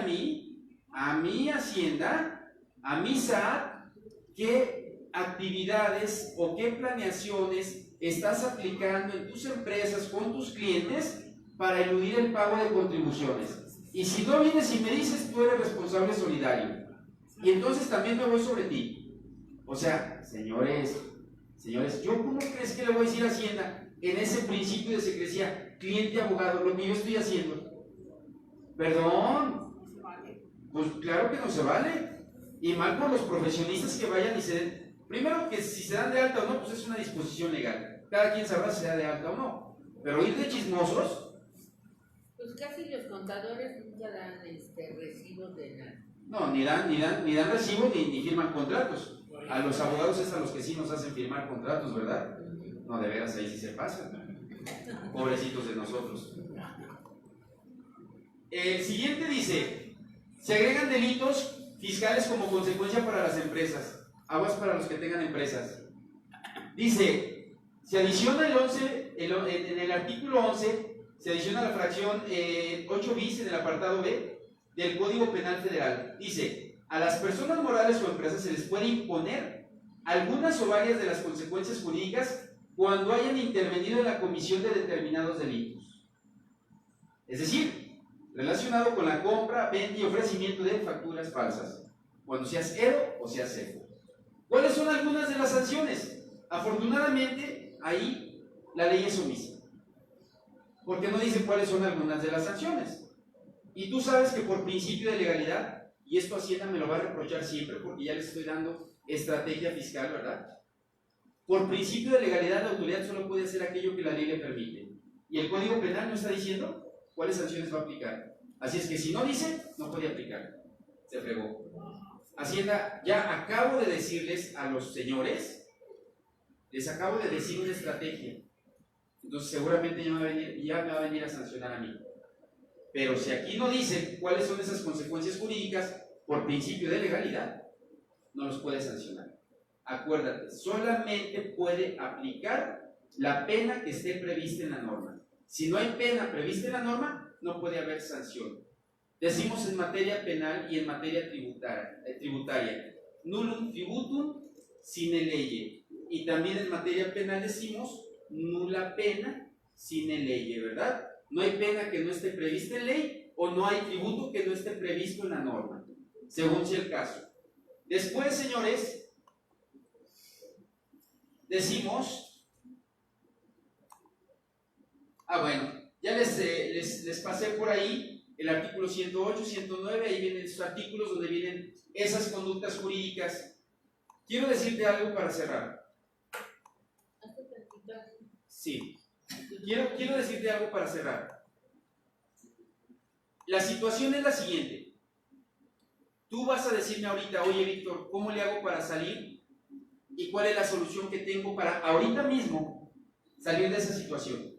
a mi Hacienda, a mi SAT, qué actividades o qué planeaciones estás aplicando en tus empresas con tus clientes para eludir el pago de contribuciones. Y si no vienes y me dices, tú eres responsable solidario. Y entonces también me voy sobre ti. O sea, señores, ¿yo cómo crees que le voy a decir a Hacienda, en ese principio de secrecía, cliente-abogado, lo que yo estoy haciendo? Perdón, No se vale. pues claro que no se vale. Y mal por los profesionistas que vayan y se den. Primero, que si se dan de alta o no, pues es una disposición legal. Cada quien sabrá si se da de alta o no. Pero ir de chismosos, Pues casi los contadores nunca dan recibos de nada. no, ni dan recibo ni firman contratos. A los abogados es a los que sí nos hacen firmar contratos, ¿verdad? No, de veras, ahí sí se pasa. Pobrecitos de nosotros. El siguiente dice: se agregan delitos fiscales como consecuencia para las empresas. Aguas para los que tengan empresas. Dice, se adiciona el 11, en el artículo 11, se adiciona la fracción 8 bis en el apartado B del Código Penal Federal. Dice, a las personas morales o empresas se les puede imponer algunas o varias de las consecuencias jurídicas cuando hayan intervenido en la comisión de determinados delitos. Es decir, relacionado con la compra, venta y ofrecimiento de facturas falsas, cuando seas EDO o seas CEFO. ¿Cuáles son algunas de las sanciones? Afortunadamente, ahí la ley es omisa, porque no dice cuáles son algunas de las sanciones. Y tú sabes que por principio de legalidad, y esto Hacienda me lo va a reprochar siempre porque ya les estoy dando estrategia fiscal, ¿verdad? Por principio de legalidad, la autoridad solo puede hacer aquello que la ley le permite. Y el Código Penal no está diciendo cuáles sanciones va a aplicar. Así es que si no dice, no puede aplicar. Se fregó. Hacienda, ya acabo de decirles a los señores, les acabo de decir una estrategia. Entonces seguramente ya me va a venir a sancionar a mí. Pero si aquí no dice cuáles son esas consecuencias jurídicas, por principio de legalidad, no los puede sancionar. Acuérdate, solamente puede aplicar la pena que esté prevista en la norma. Si no hay pena prevista en la norma, no puede haber sanción. Decimos en materia penal y en materia tributaria, nullum tributum sine lege. Y también en materia penal decimos nula pena sine lege, ¿verdad? No hay pena que no esté prevista en ley o no hay tributo que no esté previsto en la norma, según sea el caso. Después, señores, decimos, bueno, ya les pasé por ahí el artículo 108, 109, ahí vienen esos artículos donde vienen esas conductas jurídicas. Quiero decirte algo para cerrar. Sí, quiero decirte algo para cerrar. La situación es la siguiente. Tú vas a decirme ahorita, oye Víctor, ¿cómo le hago para salir? ¿Y cuál es la solución que tengo para ahorita mismo salir de esa situación?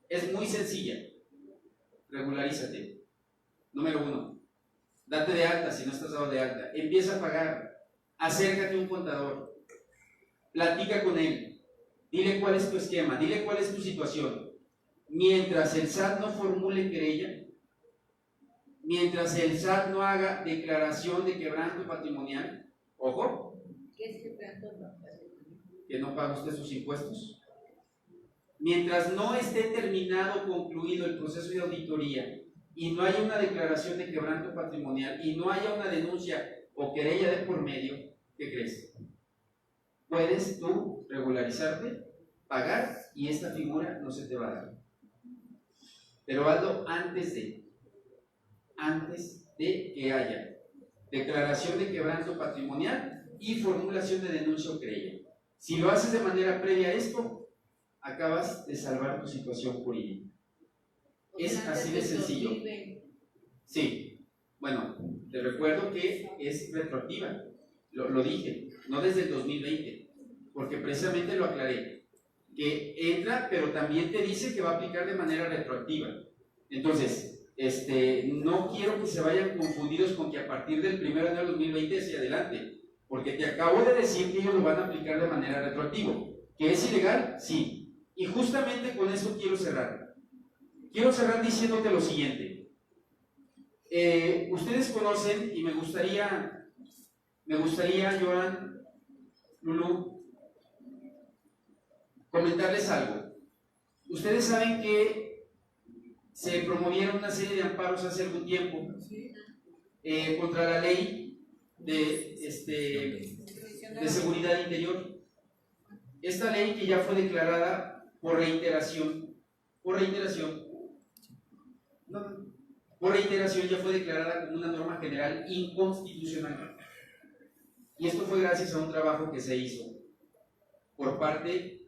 Es muy sencilla. Regularízate. Número 1, date de alta si no estás dado de alta. Empieza a pagar. Acércate a un contador. Platica con él. Dile cuál es tu esquema. Dile cuál es tu situación. Mientras el SAT no formule querella, mientras el SAT no haga declaración de quebranto patrimonial, ojo, ¿Qué es quebranto patrimonial? Que no paga usted sus impuestos. Mientras no esté terminado, concluido el proceso de auditoría y no haya una declaración de quebranto patrimonial y no haya una denuncia o querella de por medio, ¿qué crees? Puedes tú regularizarte, pagar y esta figura no se te va a dar. Pero hazlo antes de que haya declaración de quebranto patrimonial y formulación de denuncia o querella. Si lo haces de manera previa a esto, acabas de salvar tu situación jurídica. Es así de sencillo. Sí, bueno, te recuerdo que es retroactiva, lo dije, no desde el 2020, porque precisamente lo aclaré, que entra, pero también te dice que va a aplicar de manera retroactiva. Entonces, no quiero que se vayan confundidos con que a partir del 1 de enero del 2020 hacia adelante, porque te acabo de decir que ellos lo van a aplicar de manera retroactiva. ¿Que es ilegal? Sí. Y justamente con eso quiero cerrar. Quiero cerrar diciéndote lo siguiente. Ustedes conocen, y me gustaría, Joan, Lulú, comentarles algo. Ustedes saben que se promovieron una serie de amparos hace algún tiempo contra la ley de seguridad interior. esta ley que ya fue declarada por reiteración ya fue declarada como una norma general inconstitucional. Y esto fue gracias a un trabajo que se hizo por parte...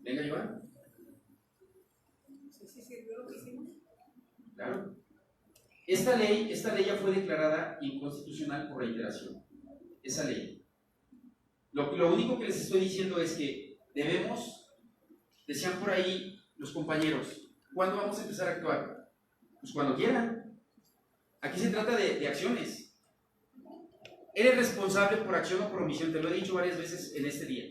Venga, Joan. Sí, veo lo que hicimos. Claro. Esta ley ya fue declarada inconstitucional por reiteración. Esa ley. Lo único que les estoy diciendo es que debemos, decían por ahí los compañeros, ¿cuándo vamos a empezar a actuar? Pues cuando quieran. Aquí se trata de acciones. Eres responsable por acción o por omisión, te lo he dicho varias veces en este día.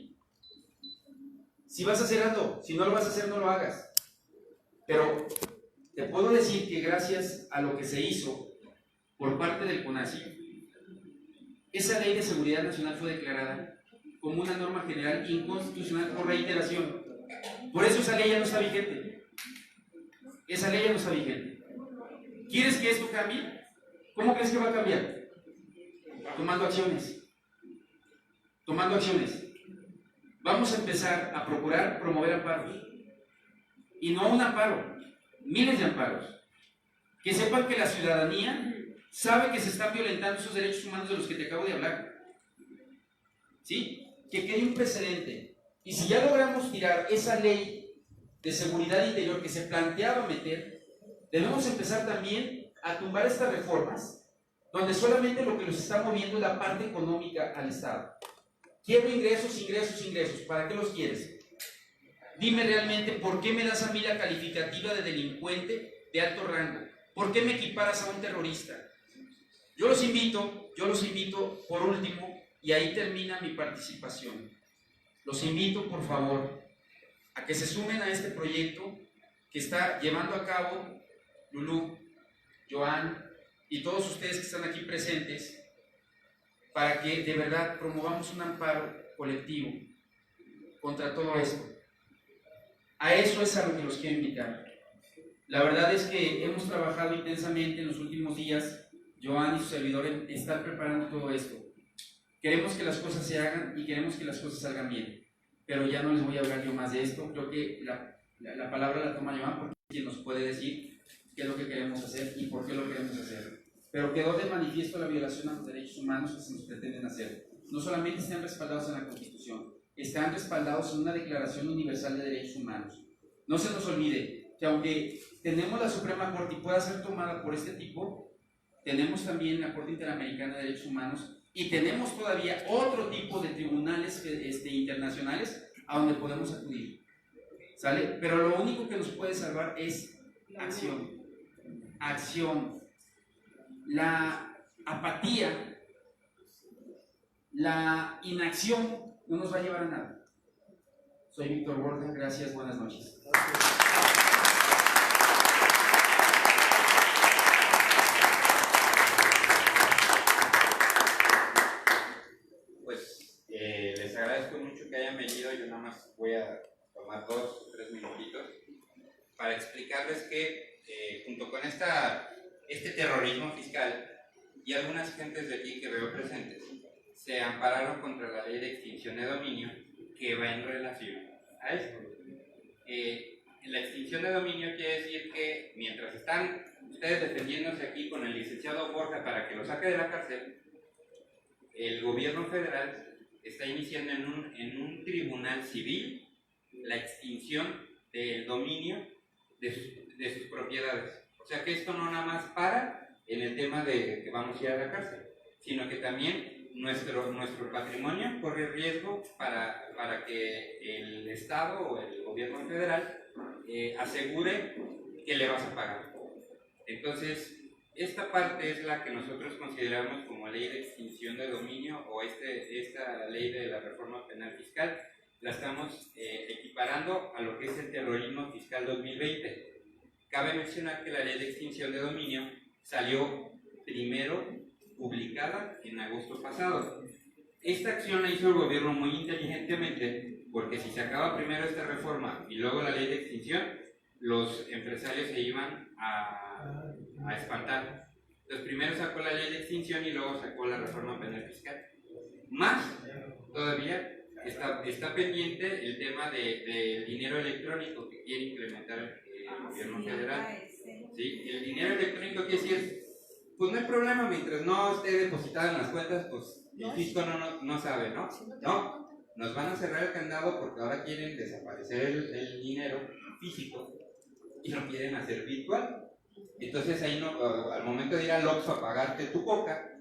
Si vas a hacer algo, si no lo vas a hacer, no lo hagas. Pero te puedo decir que gracias a lo que se hizo por parte del CONACYT, esa ley de seguridad nacional fue declarada como una norma general inconstitucional por reiteración. Por eso esa ley ya no está vigente. Esa ley ya no está vigente. ¿Quieres que esto cambie? ¿Cómo crees que va a cambiar? Tomando acciones. Tomando acciones. Vamos a empezar a procurar promover amparos. Y no un amparo, miles de amparos. Que sepan que la ciudadanía sabe que se están violentando esos derechos humanos de los que te acabo de hablar. ¿Sí? Que quede un precedente. Y si ya logramos tirar esa ley de seguridad interior que se planteaba meter, debemos empezar también a tumbar estas reformas donde solamente lo que nos está moviendo es la parte económica al Estado. Quiero ingresos, ingresos, ingresos. ¿Para qué los quieres? Dime realmente por qué me das a mí la calificativa de delincuente de alto rango. ¿Por qué me equiparas a un terrorista? Yo los invito, por último, y ahí termina mi participación. Los invito, por favor, a que se sumen a este proyecto que está llevando a cabo Lulú, Joan y todos ustedes que están aquí presentes, para que de verdad promovamos un amparo colectivo contra todo esto. A eso es a lo que los quiero invitar. La verdad es que hemos trabajado intensamente en los últimos días, Joan y su servidor, en estar preparando todo esto. Queremos que las cosas se hagan y queremos que las cosas salgan bien, pero ya no les voy a hablar yo más de esto. Creo que la palabra la toma Joan porque es quien nos puede decir qué es lo que queremos hacer y por qué lo queremos hacer. Pero quedó de manifiesto la violación a los derechos humanos que se nos pretenden hacer. No solamente están respaldados en la Constitución, están respaldados en una Declaración Universal de Derechos Humanos. No se nos olvide que aunque tenemos la Suprema Corte y pueda ser tomada por este tipo, tenemos también la Corte Interamericana de Derechos Humanos y tenemos todavía otro tipo de tribunales internacionales a donde podemos acudir. ¿Sale? Pero lo único que nos puede salvar es acción. Acción. La apatía, la inacción no nos va a llevar a nada. Soy Víctor Borja, gracias, buenas noches. Pues les agradezco mucho que hayan venido. Yo nada más voy a tomar 2 o 3 minutitos para explicarles que junto con este terrorismo fiscal y algunas gentes de aquí que veo presentes se ampararon contra la ley de extinción de dominio que va en relación a esto. La extinción de dominio quiere decir que mientras están ustedes defendiéndose aquí con el licenciado Borja para que lo saque de la cárcel, el gobierno federal está iniciando en un tribunal civil la extinción del dominio de sus propiedades. O sea que esto no nada más para en el tema de que vamos a ir a la cárcel, sino que también nuestro patrimonio corre riesgo para que el Estado o el gobierno federal asegure que le vas a pagar. Entonces, esta parte es la que nosotros consideramos como ley de extinción de dominio o esta ley de la reforma penal fiscal. La estamos equiparando a lo que es el terrorismo fiscal 2020. Cabe mencionar que la ley de extinción de dominio salió primero publicada en agosto pasado. Esta acción la hizo el gobierno muy inteligentemente, porque si se acaba primero esta reforma y luego la ley de extinción, los empresarios se iban a espantar. Entonces primero sacó la ley de extinción y luego sacó la reforma penal fiscal. Más todavía está pendiente el tema del dinero electrónico que quiere implementar el gobierno federal. ¿Sí? El dinero electrónico quiere decir, pues no hay problema, mientras no esté depositado en las cuentas, pues el fisco no sabe, ¿no? No, nos van a cerrar el candado porque ahora quieren desaparecer el dinero físico y lo quieren hacer virtual. Entonces ahí no, al momento de ir al Oxxo a pagarte tu coca,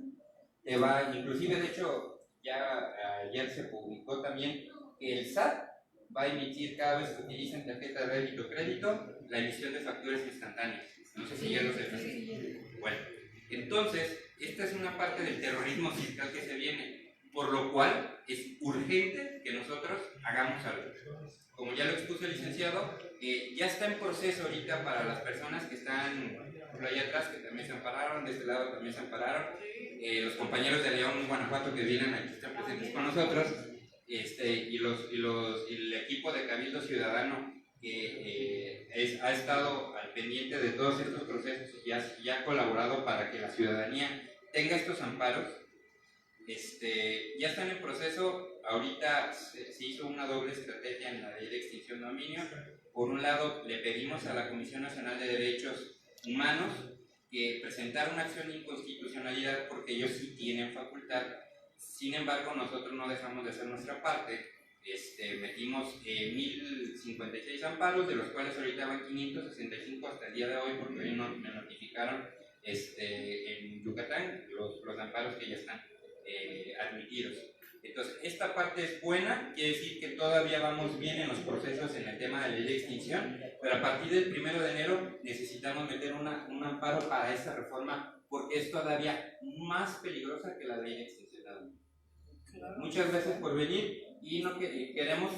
te va, inclusive de hecho ya ayer se publicó también que el SAT va a emitir cada vez que utilicen tarjeta de débito o crédito la emisión de facturas instantáneas. No sé si ya lo sepas. Bueno, entonces esta es una parte del terrorismo fiscal que se viene, por lo cual es urgente que nosotros hagamos algo. Como ya lo expuso el licenciado, ya está en proceso ahorita para las personas que están por allá atrás, que también se ampararon, de este lado también se ampararon, los compañeros de León, Guanajuato, que vienen aquí, están presentes con nosotros, y el equipo de Cabildo Ciudadano que ha estado al pendiente de todos estos procesos y ya ha colaborado para que la ciudadanía tenga estos amparos. Ya están en proceso. Ahorita se hizo una doble estrategia en la ley de extinción de dominio. Por un lado, le pedimos a la Comisión Nacional de Derechos Humanos que presentara una acción de inconstitucionalidad porque ellos sí tienen facultad. Sin embargo, nosotros no dejamos de hacer nuestra parte. Metimos 1056 amparos, de los cuales ahorita van 565 hasta el día de hoy, porque hoy me notificaron en Yucatán los amparos que ya están admitidos. Entonces, esta parte es buena, quiere decir que todavía vamos bien en los procesos en el tema de la ley de extinción, pero a partir del 1 de enero necesitamos meter un amparo para esta reforma, porque es todavía más peligrosa que la ley de extinción. Muchas gracias por venir y no queremos,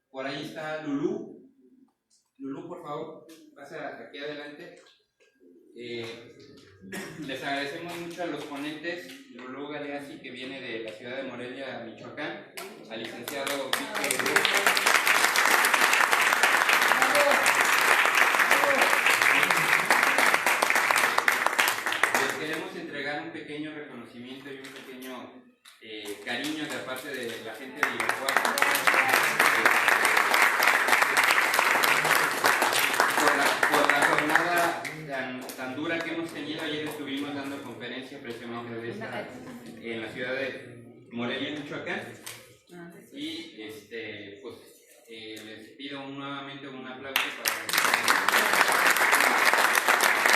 por ahí está Lulú. Lulú, por favor, pasa aquí adelante. Les agradecemos mucho a los ponentes, Lulú Galeazzi, que viene de la ciudad de Morelia, Michoacán, al licenciado Víctor. Les queremos entregar un pequeño reconocimiento y un pequeño cariño de parte de la gente de Irapuato por la jornada tan dura que hemos tenido. Ayer estuvimos dando conferencia precisamente de esta, en la ciudad de Morelia, Michoacán, y les pido nuevamente un aplauso para